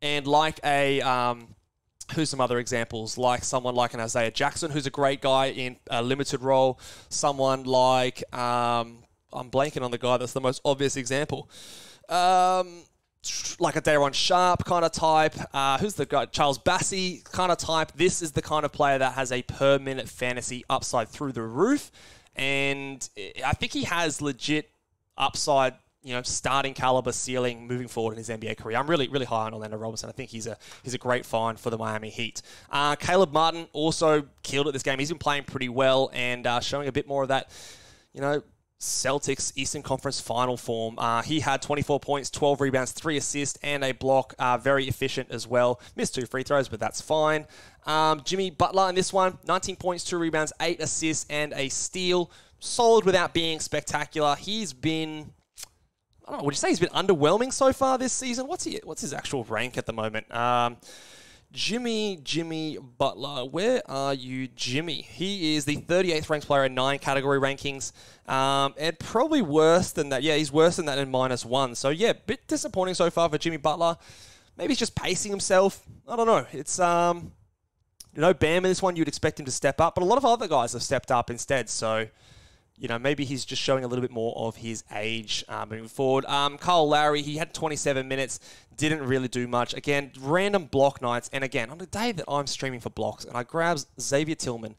and like a, who's some other examples? Like someone like an Isaiah Jackson, who's a great guy in a limited role. Someone like, I'm blanking on the guy that's the most obvious example. Like a Daron Sharp kind of type. Who's the guy? Charles Bassey kind of type. This is the kind of player that has a per-minute fantasy upside through the roof. And I think he has legit upside, starting caliber ceiling moving forward in his NBA career. I'm really, really high on Orlando Robinson. I think he's a great find for the Miami Heat. Caleb Martin also killed it this game. He's been playing pretty well and showing a bit more of that, Celtics Eastern Conference final form. He had 24 points, 12 rebounds, 3 assists, and a block. Very efficient as well. Missed 2 free throws, but that's fine. Jimmy Butler in this one, 19 points, 2 rebounds, 8 assists, and a steal. Solid without being spectacular. He's been, I don't know, would you say he's been underwhelming so far this season? What's his actual rank at the moment? Jimmy Butler. Where are you, Jimmy? He is the 38th ranked player in 9 category rankings. And probably worse than that. Yeah, he's worse than that in -1. So, yeah, bit disappointing so far for Jimmy Butler. Maybe he's just pacing himself. I don't know. It's, Bam in this one, you'd expect him to step up. But a lot of other guys have stepped up instead. So, maybe he's just showing a little bit more of his age moving forward. Kyle Lowry, he had 27 minutes, didn't really do much. Again, random block nights. And again, on the day that I'm streaming for blocks and I grab Xavier Tillman,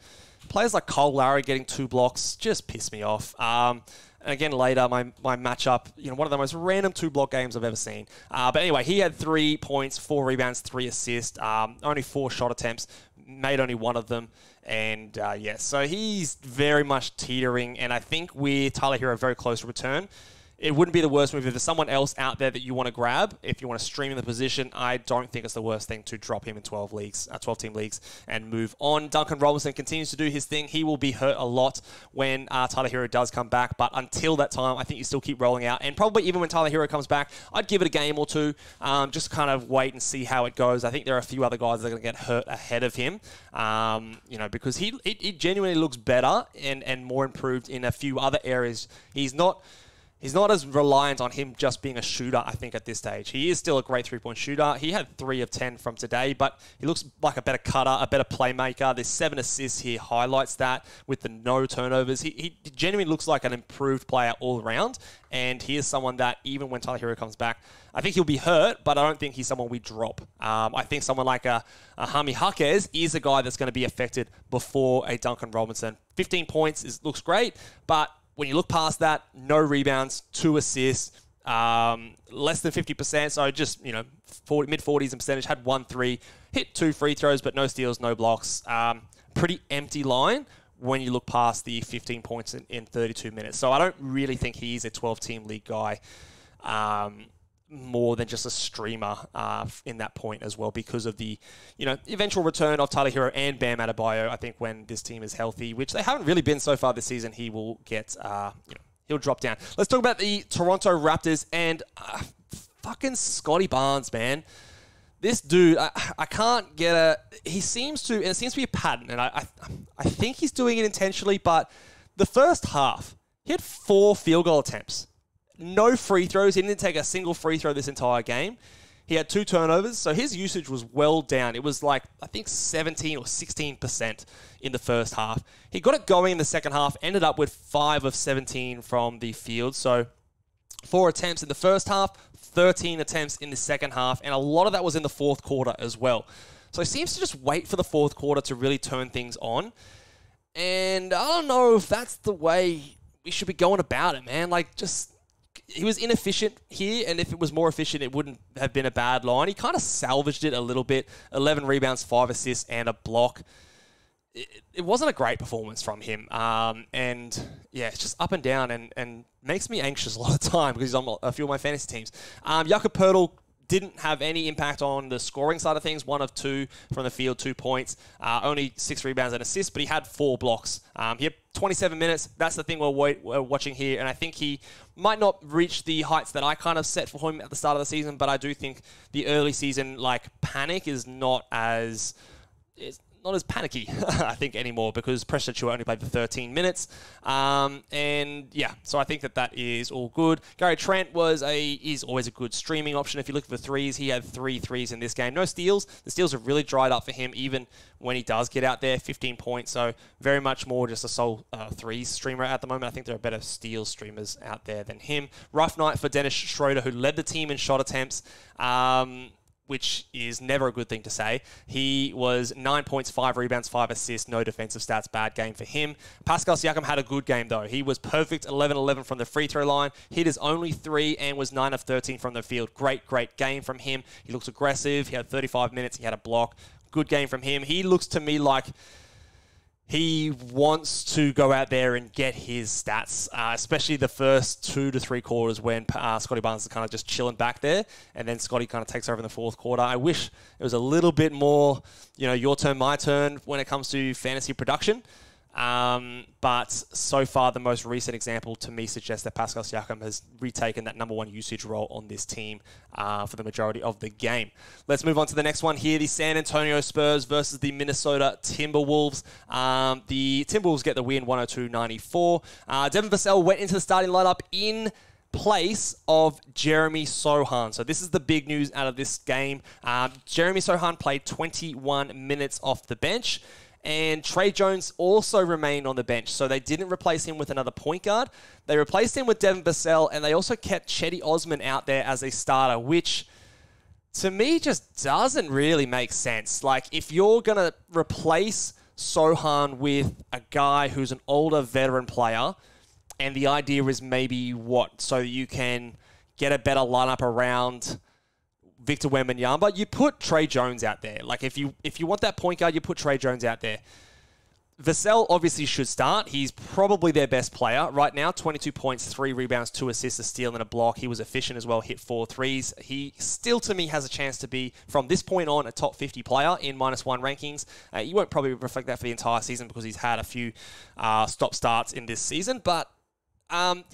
players like Kyle Lowry getting 2 blocks just piss me off. And again, later, my matchup, one of the most random 2-block games I've ever seen. But anyway, he had 3 points, 4 rebounds, 3 assists, only 4 shot attempts, made only 1 of them. And, so he's very much teetering. And I think with Tyler Hero, very close to return. It wouldn't be the worst move if there's someone else out there that you want to grab. If you want to stream in the position, I don't think it's the worst thing to drop him in 12-team leagues and move on. Duncan Robinson continues to do his thing. He will be hurt a lot when Tyler Hero does come back. But until that time, I think you still keep rolling out. And probably even when Tyler Hero comes back, I'd give it a game or 2. Just kind of wait and see how it goes. I think there are a few other guys that are going to get hurt ahead of him. Because he genuinely looks better and more improved in a few other areas. He's not as reliant on him just being a shooter, I think, at this stage. He is still a great 3-point shooter. He had 3 of 10 from today, but he looks like a better cutter, a better playmaker. There's 7 assists here, highlights that with the no turnovers. He genuinely looks like an improved player all around, and he is someone that, even when Tyler Hero comes back, I think he'll be hurt, but I don't think he's someone we drop. I think someone like a Jaime Jaquez is a guy that's going to be affected before a Duncan Robinson. 15 points looks great, but when you look past that, no rebounds, 2 assists, less than 50%, so just, mid-40s in percentage, had 1 3, hit 2 free throws, but no steals, no blocks. Pretty empty line when you look past the 15 points in 32 minutes. So I don't really think he's a 12-team league guy. More than just a streamer in that point as well, because of the eventual return of Tyler Hero and Bam Adebayo. I think when this team is healthy, which they haven't really been so far this season, he will get he'll drop down. Let's talk about the Toronto Raptors and fucking Scotty Barnes, man. This dude, I can't get he seems to, and it seems to be a pattern, and I think he's doing it intentionally, but the first half, he had 4 field goal attempts. No free throws. He didn't take a single free throw this entire game. He had 2 turnovers, so his usage was well down. It was like, I think, 17 or 16% in the first half. He got it going in the second half, ended up with 5 of 17 from the field. So 4 attempts in the first half, 13 attempts in the second half, and a lot of that was in the fourth quarter as well. So he seems to just wait for the fourth quarter to really turn things on. And I don't know if that's the way we should be going about it, man. Like, he was inefficient here, and if it was more efficient, it wouldn't have been a bad line. He kind of salvaged it a little bit. 11 rebounds, 5 assists, and a block. It wasn't a great performance from him. And, yeah, it's just up and down and makes me anxious a lot of the time because he's on a few of my fantasy teams. Jakob Poeltl didn't have any impact on the scoring side of things. 1 of 2 from the field, 2 points. Only 6 rebounds and assists, but he had 4 blocks. He had 27 minutes. That's the thing we're watching here. And I think he might not reach the heights that I kind of set for him at the start of the season, but I do think the early season, panic is not as panicky, I think, anymore because Preston Chua only played for 13 minutes. And, yeah, so I think that is all good. Gary Trent is always a good streaming option. If you look for threes, he had 3 threes in this game. No steals. The steals have really dried up for him, even when he does get out there, 15 points. So very much more just a sole threes streamer at the moment. I think there are better steal streamers out there than him. Rough night for Dennis Schroeder, who led the team in shot attempts. Which is never a good thing to say. He was 9 points, 5 rebounds, 5 assists, no defensive stats, bad game for him. Pascal Siakam had a good game, though. He was perfect, 11-11 from the free throw line, hit his only 3 and was 9 of 13 from the field. Great game from him. He looks aggressive. He had 35 minutes. He had a block. Good game from him. He looks to me like he wants to go out there and get his stats, especially the first 2 to 3 quarters when Scotty Barnes is kind of just chilling back there, and then Scotty kind of takes over in the fourth quarter. I wish it was a little bit more, your turn, my turn when it comes to fantasy production. But so far, the most recent example to me suggests that Pascal Siakam has retaken that number 1 usage role on this team for the majority of the game. Let's move on to the next one here. The San Antonio Spurs versus the Minnesota Timberwolves. The Timberwolves get the win 102-94. Devin Vassell went into the starting lineup in place of Jeremy Sohan. So this is the big news out of this game. Jeremy Sohan played 21 minutes off the bench. And Trey Jones also remained on the bench, so they didn't replace him with another point guard. They replaced him with Devin Vassell, and they also kept Cedi Osman out there as a starter, which to me just doesn't really make sense. Like, if you're going to replace Sohan with a guy who's an older veteran player, and the idea is maybe so you can get a better lineup around Victor Wembanyama, you put Trey Jones out there. Like, if you want that point guard, you put Trey Jones out there. Vassell obviously should start. He's probably their best player right now. 22 points, 3 rebounds, 2 assists, a steal, and a block. He was efficient as well, hit 4 threes. He still, to me, has a chance to be, from this point on, a top 50 player in -1 rankings. He won't probably reflect that for the entire season because he's had a few stop-starts in this season. But, I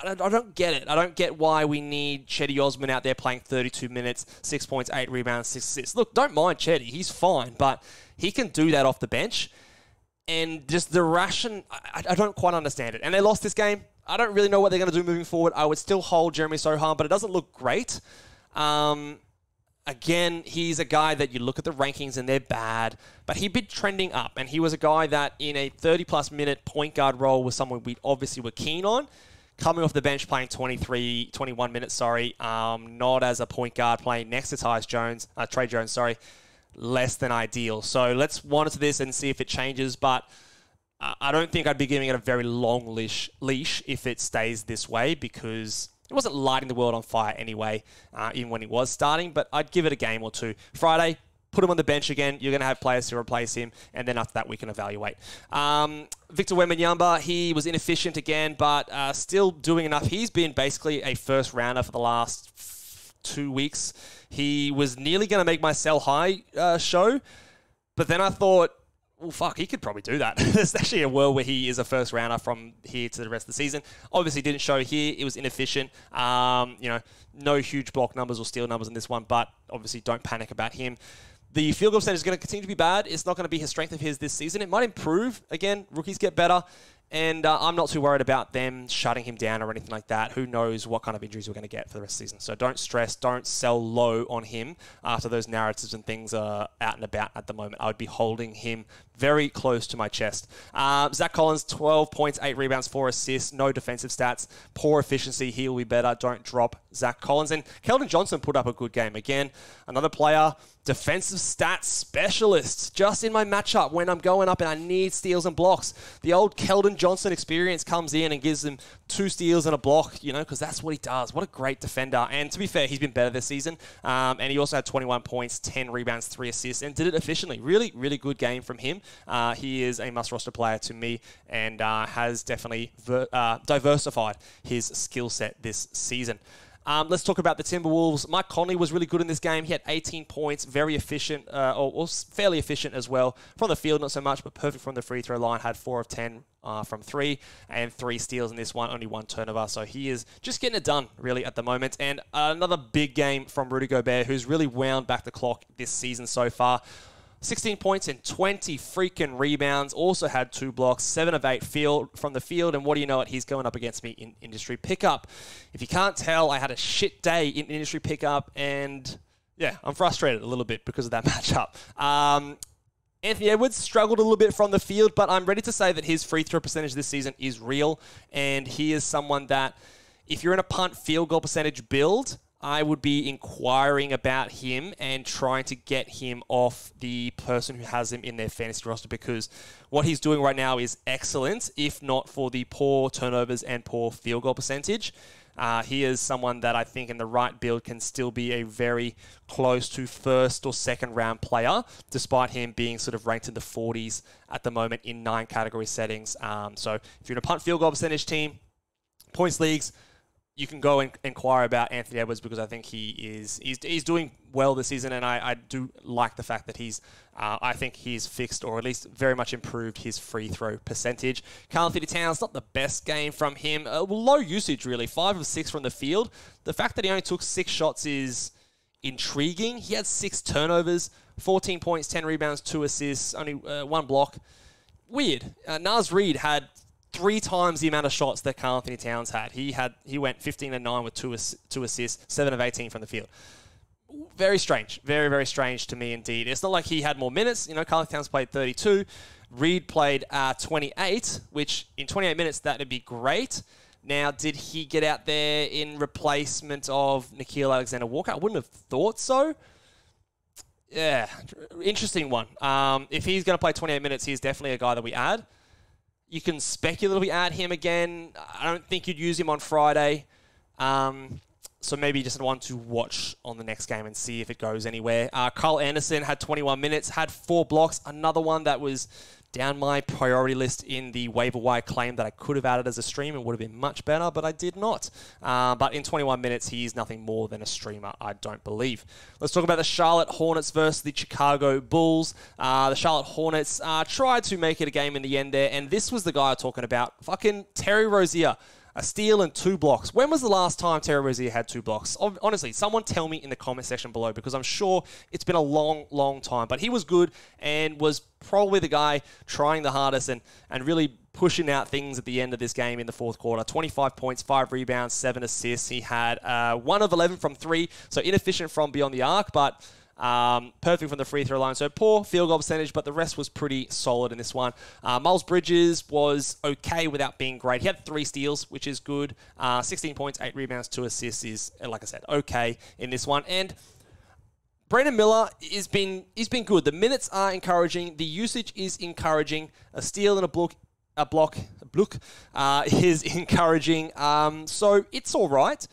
don't get it. I don't get why we need Cedi Osman out there playing 32 minutes, 6 points, 8 rebounds, 6 assists. Look, don't mind Cedi. He's fine, but he can do that off the bench. And just the ration, I don't quite understand it. And they lost this game. I don't really know what they're going to do moving forward. I would still hold Jeremy Sohan, but it doesn't look great. Again, he's a guy that you look at the rankings and they're bad, but he'd been trending up. And he was a guy that in a 30-plus minute point guard role was someone we obviously were keen on. Coming off the bench playing 21 minutes, not as a point guard playing next to Trey Jones, less than ideal. So let's monitor this and see if it changes, but I don't think I'd be giving it a very long leash if it stays this way because it wasn't lighting the world on fire anyway, even when he was starting, but I'd give it a game or two. Friday, put him on the bench again. You're going to have players to replace him, and then after that, we can evaluate. Victor Wembanyama, he was inefficient again, but still doing enough. He's been basically a first rounder for the last 2 weeks. He was nearly going to make my sell high show, but then I thought, well, fuck, he could probably do that. There's actually a world where he is a first rounder from here to the rest of the season. Obviously didn't show here. It was inefficient. No huge block numbers or steal numbers in this one, but obviously don't panic about him. The field goal percentage is going to continue to be bad. It's not going to be a strength of his this season. It might improve. Again, rookies get better. And I'm not too worried about them shutting him down or anything like that. Who knows what kind of injuries we're going to get for the rest of the season. So don't stress. Don't sell low on him after those narratives and things are out and about at the moment. I would be holding him very close to my chest. Zach Collins, 12 points, 8 rebounds, 4 assists. No defensive stats. Poor efficiency. He'll be better. Don't drop Zach Collins. And Keldon Johnson put up a good game. Again, another player, defensive stats specialist, just in my matchup when I'm going up and I need steals and blocks. The old Keldon Johnson experience comes in and gives him 2 steals and a block, because that's what he does. What a great defender. And to be fair, he's been better this season. And he also had 21 points, 10 rebounds, 3 assists, and did it efficiently. Really, really good game from him. He is a must-roster player to me and has definitely diversified his skill set this season. Let's talk about the Timberwolves. Mike Conley was really good in this game. He had 18 points, very efficient, or fairly efficient as well. From the field, not so much, but perfect from the free throw line. Had 4 of 10 from 3 and 3 steals in this one, only 1 turnover. So he is just getting it done, really, at the moment. And another big game from Rudy Gobert, who's really wound back the clock this season so far. 16 points and 20 freaking rebounds. Also had 2 blocks, 7 of 8 from the field. And what do you know? He's going up against me in industry pickup. If you can't tell, I had a shit day in industry pickup. And yeah, I'm frustrated a little bit because of that matchup. Anthony Edwards struggled a little bit from the field, but I'm ready to say that his free throw percentage this season is real. And he is someone that, if you're in a punt field goal percentage build, I would be inquiring about him and trying to get him off the person who has him in their fantasy roster, because what he's doing right now is excellent, if not for the poor turnovers and poor field goal percentage. He is someone that I think in the right build can still be a very close to first or second round player, despite him being sort of ranked in the 40s at the moment in 9 category settings. So if you're in a punt field goal percentage team, points leagues, you can go and inquire about Anthony Edwards, because I think he's doing well this season, and I do like the fact that I think he's fixed, or at least very much improved, his free throw percentage. Karl-Anthony Towns, not the best game from him. Low usage, really. 5 of 6 from the field. The fact that he only took 6 shots is intriguing. He had 6 turnovers, 14 points, 10 rebounds, 2 assists, only 1 block. Weird. Naz Reid had 3 times the amount of shots that Karl-Anthony Towns had. He went 15 and 9 with 2 assists, 7 of 18 from the field. Very strange. Very, very strange to me indeed. It's not like he had more minutes. Karl-Anthony Towns played 32. Reid played 28, which in 28 minutes, that would be great. Now, did he get out there in replacement of Nickeil Alexander-Walker? I wouldn't have thought so. Yeah, interesting one. If he's going to play 28 minutes, he's definitely a guy that we add. You can speculatively add him again. I don't think you'd use him on Friday. So maybe just one to watch on the next game and see if it goes anywhere. Kyle Anderson had 21 minutes, had 4 blocks. Another one that was down my priority list in the waiver wire claim that I could have added as a stream. It would have been much better, but I did not. But in 21 minutes, he is nothing more than a streamer, I don't believe. Let's talk about the Charlotte Hornets versus the Chicago Bulls. The Charlotte Hornets tried to make it a game in the end there, and this was the guy I'm talking about. Fucking Terry Rozier. A steal and 2 blocks. When was the last time Terry Rozier had 2 blocks? Honestly, someone tell me in the comment section below, because I'm sure it's been a long, long time. But he was good and was probably the guy trying the hardest and really pushing out things at the end of this game in the fourth quarter. 25 points, 5 rebounds, 7 assists. He had 1 of 11 from 3, so inefficient from beyond the arc, but perfect from the free throw line. So poor field goal percentage, but the rest was pretty solid in this one. Miles Bridges was okay without being great. He had 3 steals, which is good. 16 points, 8 rebounds, 2 assists is, like I said, okay in this one. And Brandon Miller he's been good. The minutes are encouraging. The usage is encouraging. A steal and a block is encouraging. So it's all right.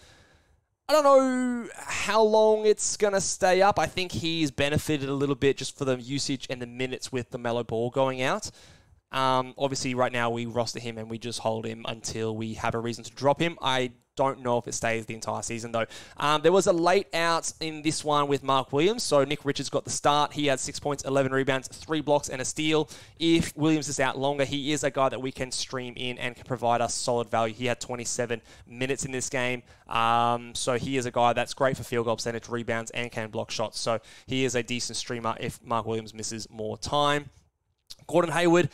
I don't know how long it's going to stay up. I think he's benefited a little bit just for the usage and the minutes with the Melo Ball going out. Obviously, right now we roster him and we just hold him until we have a reason to drop him. I don't know if it stays the entire season, though. There was a late out in this one with Mark Williams, so Nick Richards got the start. He had 6 points, 11 rebounds, 3 blocks, and a steal. If Williams is out longer, he is a guy that we can stream in and can provide us solid value. He had 27 minutes in this game, so he is a guy that's great for field goal percentage, rebounds, and can block shots. So he is a decent streamer if Mark Williams misses more time. Gordon Hayward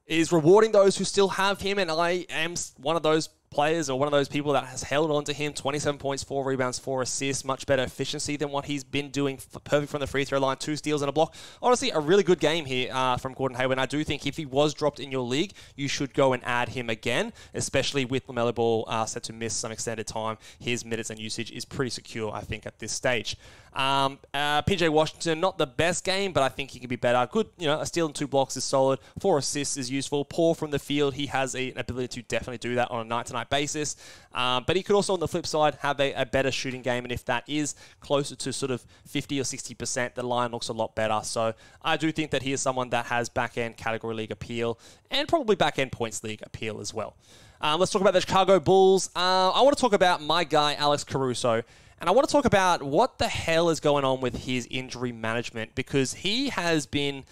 is rewarding those who still have him, and I am one of those players or one of those people that has held on to him. 27 points, 4 rebounds, 4 assists, much better efficiency than what he's been doing. Perfect from the free throw line, 2 steals and a block. Honestly, a really good game here from Gordon Hayward. And I do think if he was dropped in your league, you should go and add him again, especially with LaMelo Ball set to miss some extended time. His minutes and usage is pretty secure, I think, at this stage. PJ Washington, not the best game, but I think he can be better. Good, a steal and 2 blocks is solid. 4 assists is useful. Poor from the field. He has an ability to definitely do that on a night-to-night basis. But he could also, on the flip side, have a better shooting game. And if that is closer to sort of 50 or 60%, the line looks a lot better. So I do think that he is someone that has back-end category league appeal and probably back-end points league appeal as well. Let's talk about the Chicago Bulls. I want to talk about my guy, Alex Caruso. And I want to talk about what the hell is going on with his injury management, because he has been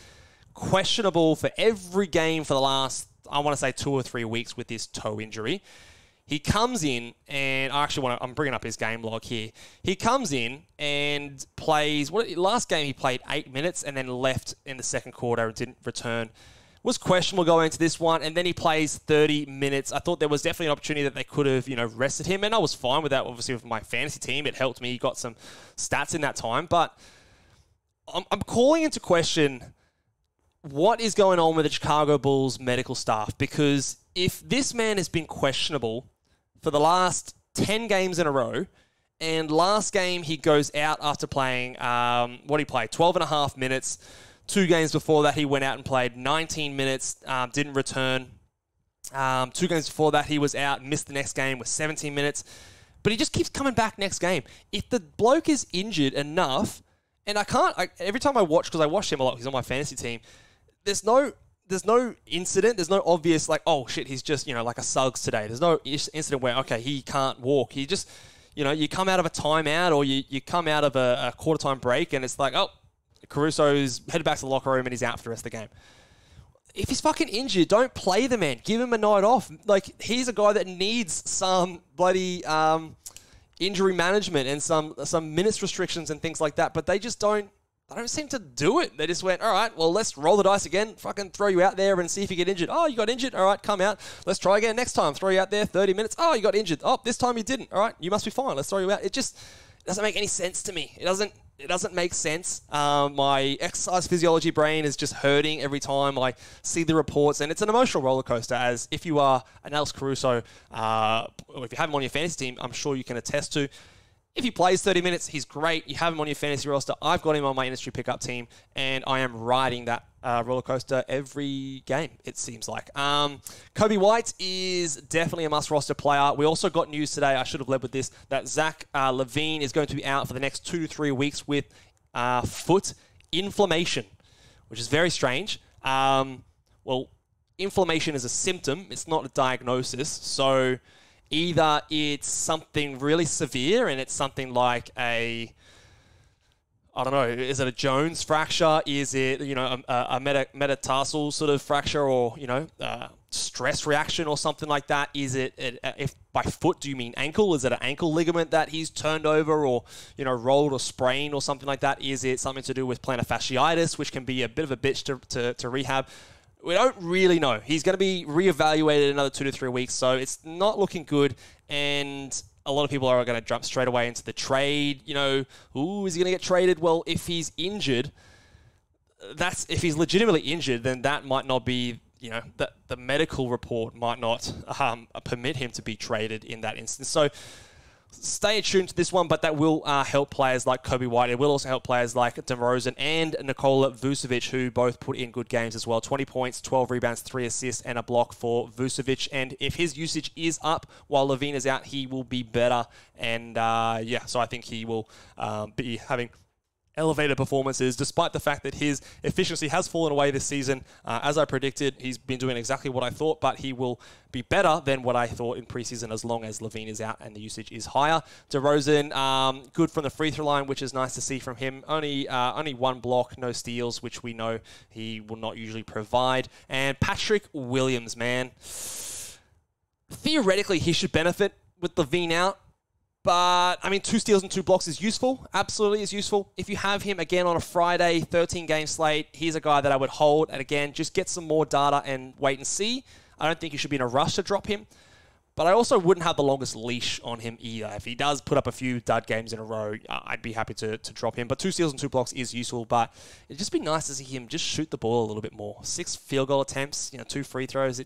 questionable for every game for the last, I want to say, 2 or 3 weeks with this toe injury. He comes in, and I'm bringing up his game log here. He comes in and plays, last game he played 8 minutes and then left in the second quarter and didn't return. Was questionable going into this one, and then he plays 30 minutes. I thought there was definitely an opportunity that they could have, rested him, and I was fine with that. Obviously, with my fantasy team, it helped me. He got some stats in that time, but I'm calling into question what is going on with the Chicago Bulls medical staff, because if this man has been questionable for the last 10 games in a row, and last game he goes out after playing, 12 and a half minutes. 2 games before that, he went out and played 19 minutes, didn't return. 2 games before that, he was out, missed the next game with 17 minutes. But he just keeps coming back next game. If the bloke is injured enough, and every time I watch, because I watch him a lot, he's on my fantasy team, there's no incident, there's no obvious, oh shit, he's just, like a Suggs today. There's no incident where, okay, he can't walk. He just, you come out of a timeout or you come out of a quarter-time break and it's like, oh, Caruso's headed back to the locker room and he's out for the rest of the game. If he's fucking injured, don't play the man. Give him a night off. He's a guy that needs some bloody injury management and some minutes restrictions and things like that. But they don't seem to do it. They just went, all right, well, let's roll the dice again. Fucking throw you out there and see if you get injured. Oh, you got injured. All right, come out. Let's try again next time. Throw you out there 30 minutes. Oh, you got injured. Oh, this time you didn't. All right, you must be fine. Let's throw you out. It doesn't make any sense to me. It doesn't make sense. My exercise physiology brain is just hurting every time I see the reports, and it's an emotional roller coaster. As if you are an Alex Caruso, or if you have him on your fantasy team, I'm sure you can attest to. If he plays 30 minutes, he's great. You have him on your fantasy roster. I've got him on my industry pickup team, and I am riding that roller coaster every game, it seems like. Kobe White is definitely a must-roster player. We also got news today, I should have led with this, that Zach LaVine is going to be out for the next 2 to 3 weeks with foot inflammation, which is very strange. Inflammation is a symptom. It's not a diagnosis. So either it's something really severe and it's something like is it a Jones fracture? Is it, a metatarsal sort of fracture or, stress reaction or something like that? Is it, if by foot, do you mean ankle? Is it an ankle ligament that he's turned over or, rolled or sprained or something like that? Is it something to do with plantar fasciitis, which can be a bit of a bitch to rehab? We don't really know. He's going to be reevaluated in another 2 to 3 weeks, so it's not looking good. And a lot of people are going to jump straight away into the trade. Is he going to get traded? Well, if he's injured, if he's legitimately injured, then that might not be, the medical report might not permit him to be traded in that instance. So stay tuned to this one, but that will help players like Kobe White. It will also help players like DeRozan and Nikola Vucevic, who both put in good games as well. 20 points, 12 rebounds, 3 assists, and a block for Vucevic. And if his usage is up while LaVine is out, he will be better. And so I think he will be having elevated performances, despite the fact that his efficiency has fallen away this season. As I predicted, he's been doing exactly what I thought, but he will be better than what I thought in preseason as long as LaVine is out and the usage is higher. DeRozan, good from the free throw line, which is nice to see from him. Only 1 block, no steals, which we know he will not usually provide. And Patrick Williams, man. Theoretically, he should benefit with LaVine out. But, 2 steals and 2 blocks is useful. Absolutely is useful. If you have him again on a Friday, 13-game slate, he's a guy that I would hold. And again, just get some more data and wait and see. I don't think you should be in a rush to drop him. But I also wouldn't have the longest leash on him either. If he does put up a few dud games in a row, I'd be happy to drop him. But 2 steals and 2 blocks is useful. But it'd just be nice to see him just shoot the ball a little bit more. 6 field goal attempts, 2 free throws.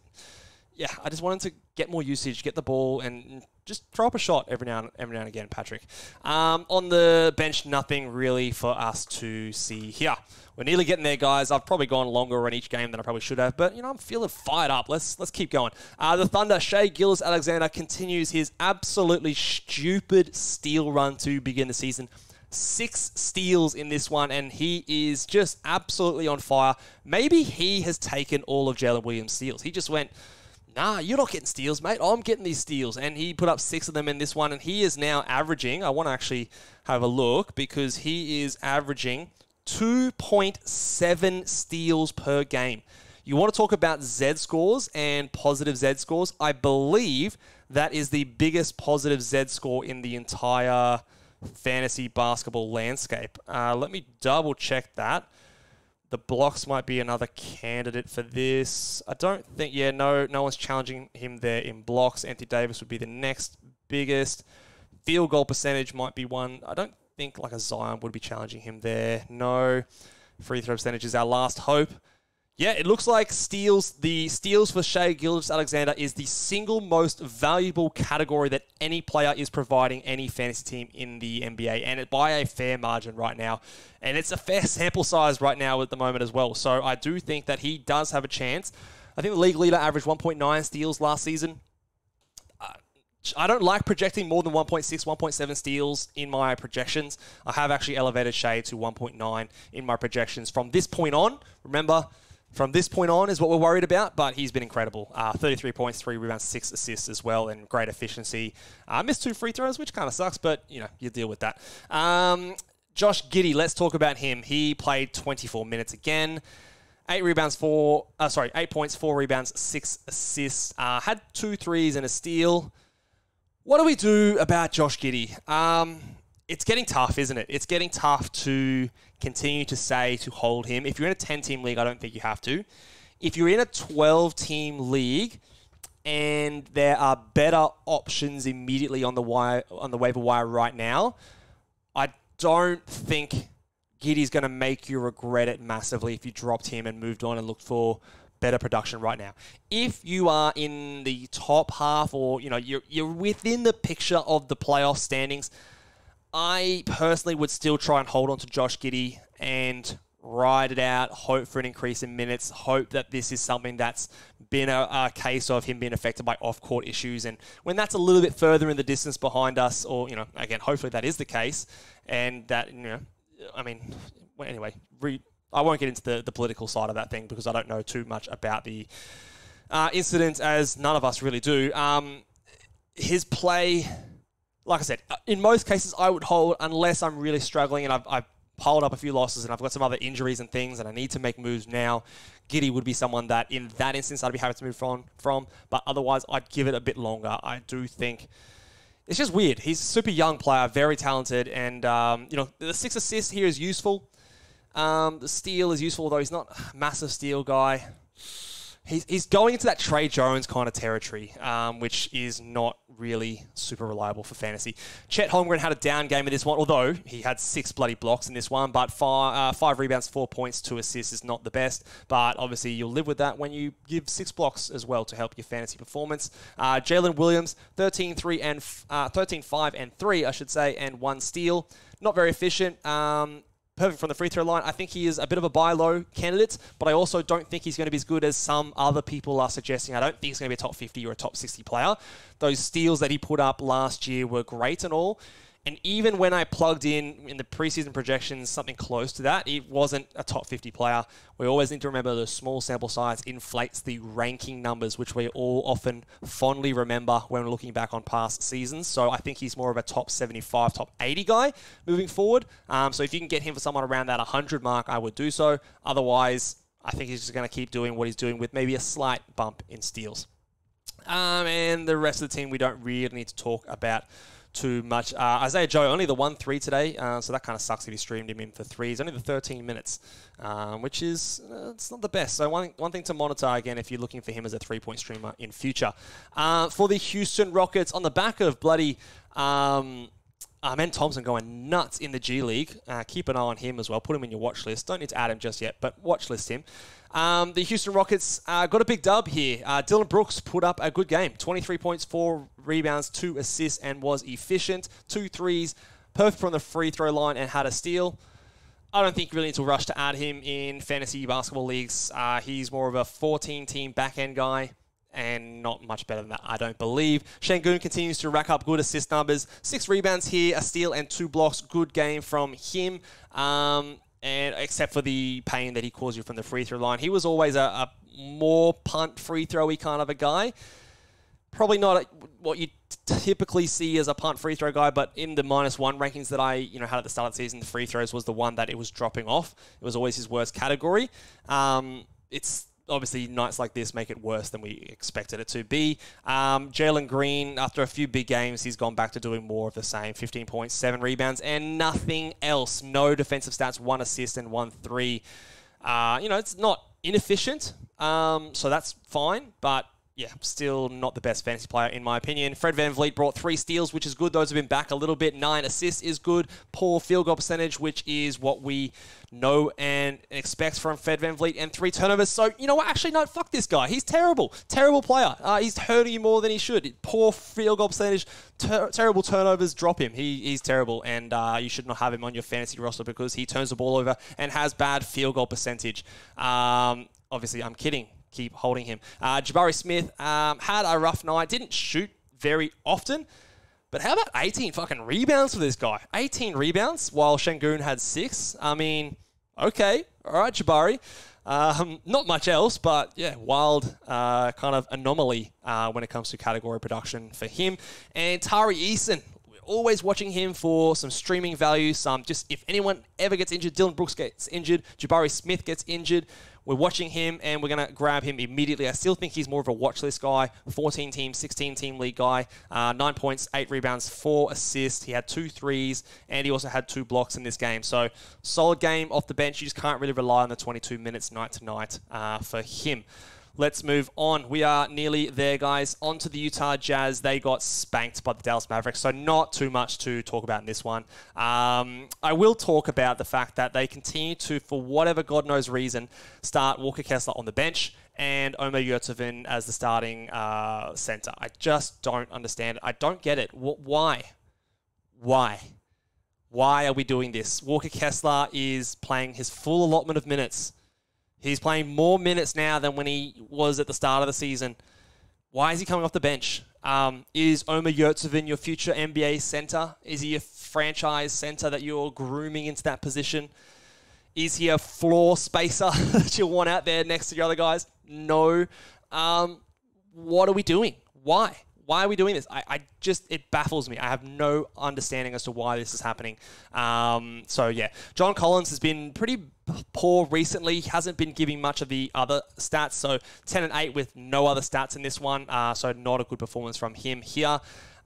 I just want him to get more usage, get the ball, and just throw up a shot every now and again, Patrick. On the bench, nothing really for us to see here. We're nearly getting there, guys. I've probably gone longer in each game than I probably should have, but I'm feeling fired up. Let's keep going. The Thunder, Shai Gilgeous-Alexander continues his absolutely stupid steal run to begin the season. 6 steals in this one, and he is just absolutely on fire. Maybe he has taken all of Jalen Williams' steals. He just went, nah, you're not getting steals, mate. I'm getting these steals. And he put up 6 of them in this one, and he is now averaging, I want to actually have a look, because he is averaging 2.7 steals per game. You want to talk about Z scores and positive Z scores? I believe that is the biggest positive Z score in the entire fantasy basketball landscape. Let me double check that. The blocks might be another candidate for this. I don't think, no one's challenging him there in blocks. Anthony Davis would be the next biggest. Field goal percentage might be one. I don't think like a Zion would be challenging him there. No. Free throw percentage is our last hope. Yeah, it looks like the steals for Shai Gilgeous-Alexander is the single most valuable category that any player is providing any fantasy team in the NBA, and by a fair margin right now. And it's a fair sample size right now at the moment as well. So I do think that he does have a chance. I think the league leader averaged 1.9 steals last season. I don't like projecting more than 1.6, 1.7 steals in my projections. I have actually elevated Shai to 1.9 in my projections from this point on. Remember, from this point on is what we're worried about, but he's been incredible. 33 points, 3 rebounds, 6 assists as well, and great efficiency. Missed 2 free throws, which kind of sucks, but, you deal with that. Josh Giddey, let's talk about him. He played 24 minutes again. 8 points, 4 rebounds, 6 assists. Had 2 threes and a steal. What do we do about Josh Giddey? It's getting tough, isn't it? It's getting tough to continue to hold him. If you're in a 10-team league, I don't think you have to. If you're in a 12-team league and there are better options immediately on the waiver wire right now, I don't think Giddey's going to make you regret it massively if you dropped him and moved on and looked for better production right now. If you are in the top half or you're within the picture of the playoff standings, I personally would still try and hold on to Josh Giddey and ride it out, hope for an increase in minutes, hope that this is something that's been a case of him being affected by off-court issues. And when that's a little bit further in the distance behind us, or, again, hopefully that is the case, and that, anyway, I won't get into the political side of that thing because I don't know too much about the incidents, as none of us really do. His play, like I said, in most cases I would hold unless I'm really struggling and I've piled up a few losses and I've got some other injuries and things and I need to make moves now. Giddey would be someone that in that instance I'd be happy to move from, but otherwise I'd give it a bit longer. I do think it's just weird. He's a super young player, very talented, and the 6 assists here is useful. The steal is useful, although he's not a massive steal guy. He's going into that Trey Jones kind of territory, which is not really super reliable for fantasy. Chet Holmgren had a down game in this one, although he had 6 bloody blocks in this one, but 5 rebounds, 4 points, 2 assists is not the best. But obviously you'll live with that when you give 6 blocks as well to help your fantasy performance. Jalen Williams, 13, 5, and 3, I should say, and 1 steal. Not very efficient. Perfect from the free throw line. I think he is a bit of a buy low candidate, but I also don't think he's going to be as good as some other people are suggesting. I don't think he's going to be a top 50 or a top 60 player. Those steals that he put up last year were great and all. And even when I plugged in the preseason projections, something close to that, it wasn't a top 50 player. We always need to remember the small sample size inflates the ranking numbers, which we all often fondly remember when we're looking back on past seasons. So I think he's more of a top 75, top 80 guy moving forward. So if you can get him for someone around that 100 mark, I would do so. Otherwise, I think he's just going to keep doing what he's doing with maybe a slight bump in steals. And the rest of the team we don't really need to talk about too much. Isaiah Joe, only the 1-3 today, so that kind of sucks if you streamed him in for threes. Only the 13 minutes, which is it's not the best. So one thing to monitor, again, if you're looking for him as a three-point streamer in future. For the Houston Rockets, on the back of bloody... Thompson going nuts in the G League. Keep an eye on him as well. Put him in your watch list. Don't need to add him just yet, but watch list him. The Houston Rockets got a big dub here. Dylan Brooks put up a good game. 23 points, 4 rebounds, 2 assists, and was efficient. 2 threes, perfect from the free throw line, and had a steal. I don't think you really need to rush to add him in fantasy basketball leagues. He's more of a 14-team back-end guy. And not much better than that, I don't believe. Şengün continues to rack up good assist numbers. 6 rebounds here, a steal and 2 blocks. Good game from him. And except for the pain that he caused you from the free throw line. He was always a more punt free throwy kind of a guy. Probably not what you typically see as a punt free throw guy, but in the -1 rankings that I had at the start of the season, the free throws was the one that it was dropping off. It was always his worst category. It's obviously, nights like this make it worse than we expected it to be. Jalen Green, after a few big games, he's gone back to doing more of the same. 15 points, 7 rebounds, and nothing else. No defensive stats, 1 assist and 1 3. It's not inefficient, so that's fine, but yeah, still not the best fantasy player in my opinion. Fred VanVleet brought 3 steals, which is good. Those have been back a little bit. 9 assists is good. Poor field goal percentage, which is what we know and expect from Fred VanVleet. And 3 turnovers. So, you know what? Actually, no, fuck this guy. He's terrible. Terrible player. He's hurting you more than he should. Poor field goal percentage. Terrible turnovers. Drop him. He's terrible. And you should not have him on your fantasy roster because he turns the ball over and has bad field goal percentage. Obviously, I'm kidding. Keep holding him. Jabari Smith had a rough night. Didn't shoot very often. But how about 18 fucking rebounds for this guy? 18 rebounds while Şengün had 6. I mean, okay. All right, Jabari. Not much else, but yeah, wild kind of anomaly when it comes to category production for him. And Tari Eason. Always watching him for some streaming value. Just if anyone ever gets injured, Dylan Brooks gets injured, Jabari Smith gets injured, we're watching him and we're going to grab him immediately. I still think he's more of a watch list guy, 14-team, 16-team league guy, 9 points, 8 rebounds, 4 assists. He had 2 threes and he also had 2 blocks in this game. So solid game off the bench. You just can't really rely on the 22 minutes night to night for him. Let's move on. We are nearly there, guys. On to the Utah Jazz. They got spanked by the Dallas Mavericks, so not too much to talk about in this one. I will talk about the fact that they continue to, for whatever God knows reason, start Walker Kessler on the bench and Omer Yurtseven as the starting center. I just don't understand it. I don't get it. Why? Why are we doing this? Walker Kessler is playing his full allotment of minutes. He's playing more minutes now than when he was at the start of the season. Why is he coming off the bench? Is Omer Yurtseven your future NBA center? Is he a franchise center that you're grooming into that position? Is he a floor spacer that you want out there next to your other guys? No. What are we doing? Why? Why are we doing this? It baffles me. I have no understanding as to why this is happening. John Collins has been pretty poor recently. He hasn't been giving much of the other stats. So 10 and 8 with no other stats in this one. So not a good performance from him here.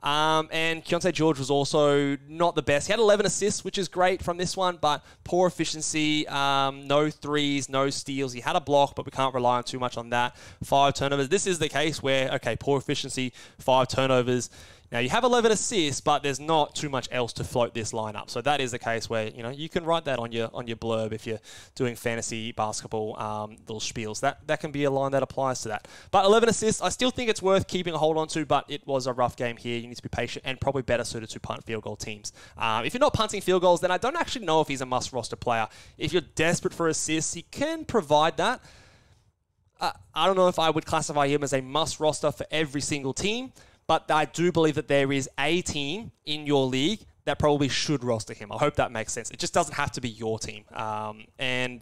And Keontae George was also not the best. He had 11 assists, which is great from this one, but poor efficiency, no threes, no steals. He had a block, but we can't rely on too much on that. 5 turnovers. This is the case where, okay, poor efficiency, 5 turnovers. Now, you have 11 assists, but there's not too much else to float this lineup. So that is the case where, you can write that on your blurb if you're doing fantasy basketball little spiels. That can be a line that applies to that. But 11 assists, I still think it's worth keeping a hold on to, but it was a rough game here. You need to be patient and probably better suited to punt field goal teams. If you're not punting field goals, then I don't actually know if he's a must-roster player. If you're desperate for assists, he can provide that. I don't know if I would classify him as a must-roster for every single team, but I do believe that there is a team in your league that probably should roster him. I hope that makes sense. It just doesn't have to be your team. Ochai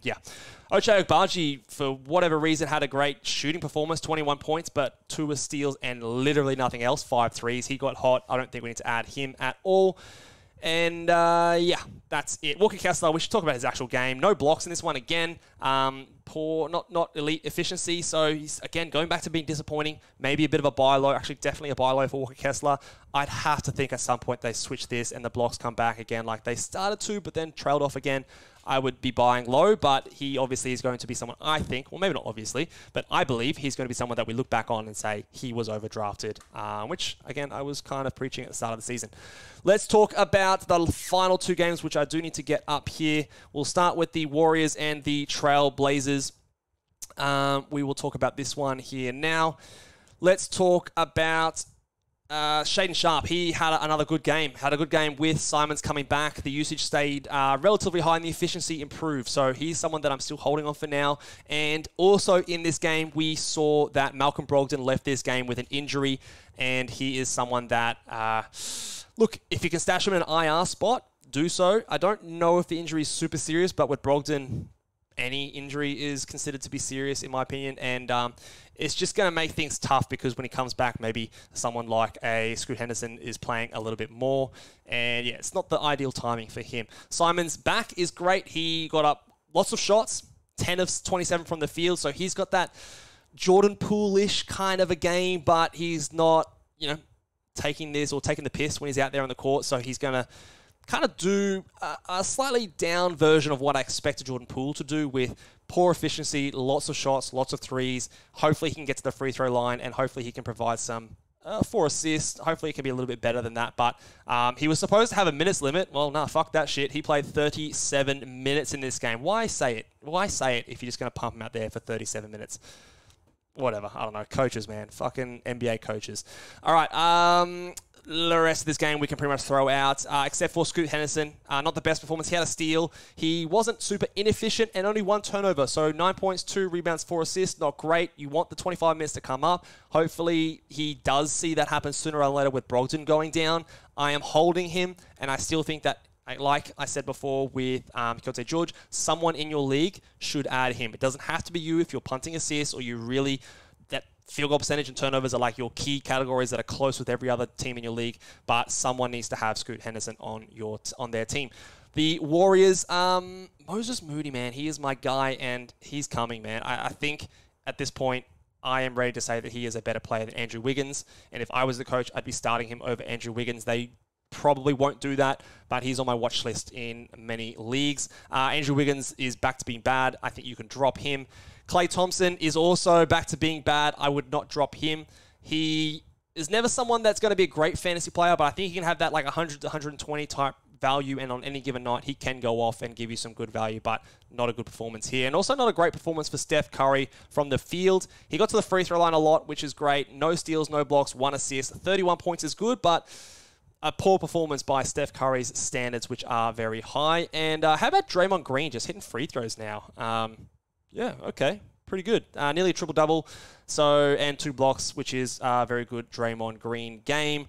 Agbaji, for whatever reason, had a great shooting performance, 21 points, but 2 steals and literally nothing else, 5 threes. He got hot. I don't think we need to add him at all. And, that's it. Walker Kessler, we should talk about his actual game. No blocks in this one again. poor, not elite efficiency. So he's, again, going back to being disappointing. Maybe a bit of a buy low. Actually, definitely a buy low for Walker Kessler. I'd have to think at some point they switch this and the blocks come back again like they started to, but then trailed off again. I would be buying low, but he obviously is going to be someone, I think, well, maybe not obviously, but I believe he's going to be someone that we look back on and say he was overdrafted, which, again, I was kind of preaching at the start of the season. Let's talk about the final two games, which I do need to get up here. We'll start with the Warriors and the Trail Blazers. We will talk about this one here now. Let's talk about Shaedon Sharpe. He had another good game. Had a good game with Simons coming back. The usage stayed relatively high and the efficiency improved. So he's someone that I'm still holding on for now. And also in this game, we saw that Malcolm Brogdon left this game with an injury. And he is someone that, look, if you can stash him in an IR spot, do so. I don't know if the injury is super serious, but with Brogdon, any injury is considered to be serious, in my opinion. And it's just going to make things tough because when he comes back, maybe someone like a Scoot Henderson is playing a little bit more. And yeah, it's not the ideal timing for him. Simon's back is great. He got up lots of shots, 10 of 27 from the field. So he's got that Jordan Poole-ish kind of a game, but he's not, taking this or taking the piss when he's out there on the court. So he's going to kind of do a slightly down version of what I expected Jordan Poole to do, with poor efficiency, lots of shots, lots of threes. Hopefully he can get to the free throw line, and hopefully he can provide some 4 assists. Hopefully it can be a little bit better than that. But he was supposed to have a minutes limit. Well, nah, fuck that shit. He played 37 minutes in this game. Why say it? Why say it if you're just going to pump him out there for 37 minutes? Whatever. I don't know. Coaches, man. Fucking NBA coaches. All right. The rest of this game we can pretty much throw out, except for Scoot Henderson. Not the best performance. He had a steal. He wasn't super inefficient and only 1 turnover. So 9 points, 2 rebounds, 4 assists. Not great. You want the 25 minutes to come up. Hopefully he does see that happen sooner or later with Brogdon going down. I am holding him, and I still think that, like I said before with Keontae George, someone in your league should add him. It doesn't have to be you if you're punting assists or you really... Field goal percentage and turnovers are like your key categories that are close with every other team in your league, but someone needs to have Scoot Henderson on their team. The Warriors, Moses Moody, man, he is my guy, and he's coming, man. I think at this point, I am ready to say that he is a better player than Andrew Wiggins, and if I was the coach, I'd be starting him over Andrew Wiggins. They probably won't do that, but he's on my watch list in many leagues. Andrew Wiggins is back to being bad. I think you can drop him. Klay Thompson is also back to being bad. I would not drop him. He is never someone that's going to be a great fantasy player, but I think he can have that like 100 to 120 type value, and on any given night, he can go off and give you some good value, but not a good performance here. And also not a great performance for Steph Curry from the field. He got to the free throw line a lot, which is great. No steals, no blocks, 1 assist. 31 points is good, but a poor performance by Steph Curry's standards, which are very high. And how about Draymond Green just hitting free throws now? Yeah, okay. Pretty good. Nearly a triple-double, and 2 blocks, which is a very good Draymond Green game.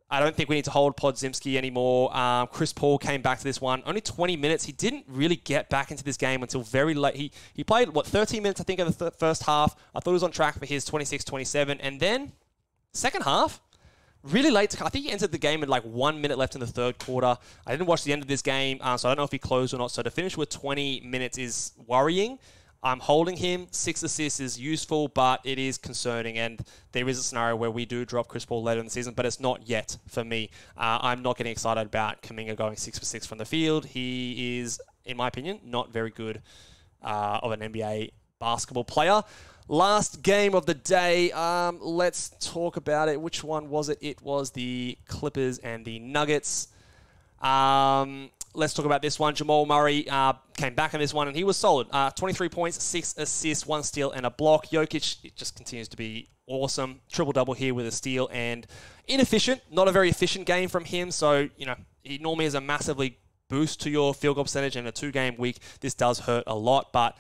I don't think we need to hold Podziemski anymore. Chris Paul came back to this one. Only 20 minutes. He didn't really get back into this game until very late. He played, 13 minutes, I think, of the first half. I thought he was on track for his 26-27. And then, second half, really late. I think he entered the game with 1 minute left in the third quarter. I didn't watch the end of this game, so I don't know if he closed or not. So to finish with 20 minutes is worrying. I'm holding him. 6 assists is useful, but it is concerning. And there is a scenario where we do drop Chris Paul later in the season, but it's not yet for me. I'm not getting excited about Kuminga going 6 for 6 from the field. He is, in my opinion, not very good of an NBA basketball player. Last game of the day, let's talk about it. Which one was it? It was the Clippers and the Nuggets. Let's talk about this one. Jamal Murray came back in this one, and he was solid. 23 points, 6 assists, 1 steal, and a block. Jokic just continues to be awesome. Triple-double here with a steal, and inefficient. Not a very efficient game from him, so, he normally has a massively boost to your field goal percentage. In a 2-game week, this does hurt a lot, but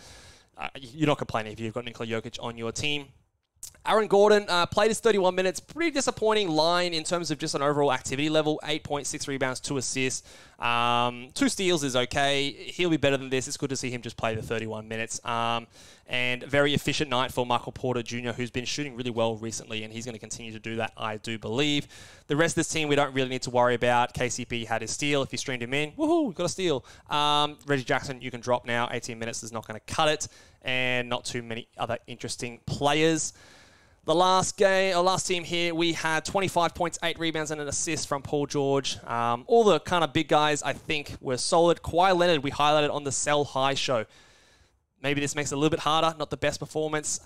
you're not complaining if you've got Nikola Jokic on your team. Aaron Gordon played his 31 minutes. Pretty disappointing line in terms of just an overall activity level. 8.6 rebounds, 2 assists. 2 steals is okay. He'll be better than this. It's good to see him just play the 31 minutes. And very efficient night for Michael Porter Jr., who's been shooting really well recently, and he's going to continue to do that, I do believe. The rest of this team we don't really need to worry about. KCP had his steal. If you streamed him in, woohoo, got a steal. Reggie Jackson, you can drop now. 18 minutes is not going to cut it. and not too many other interesting players. The last game, or last team here, we had 25 points, 8 rebounds, and an assist from Paul George. All the kind of big guys, I think, were solid. Kawhi Leonard, we highlighted on the Sell High show. Maybe this makes it a little bit harder. Not the best performance.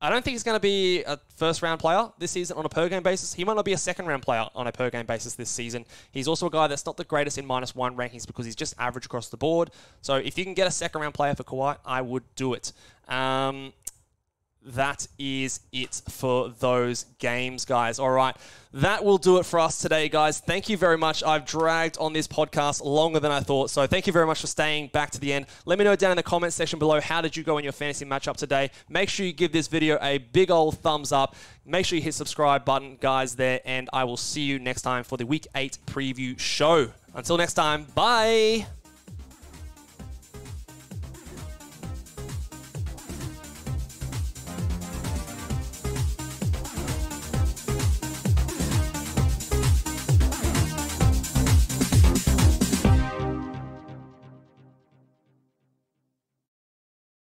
I don't think he's going to be a first-round player this season on a per-game basis. He might not be a second-round player on a per-game basis this season. He's also a guy that's not the greatest in -1 rankings because he's just average across the board. So if you can get a second-round player for Kawhi, I would do it. That is it for those games, guys. All right, that will do it for us today, guys. Thank you very much. I've dragged on this podcast longer than I thought, so thank you very much for staying back to the end. Let me know down in the comment section below, how did you go in your fantasy matchup today? Make sure you give this video a big old thumbs up. Make sure you hit subscribe button, guys, there, and I will see you next time for the Week 8 preview show. Until next time, bye!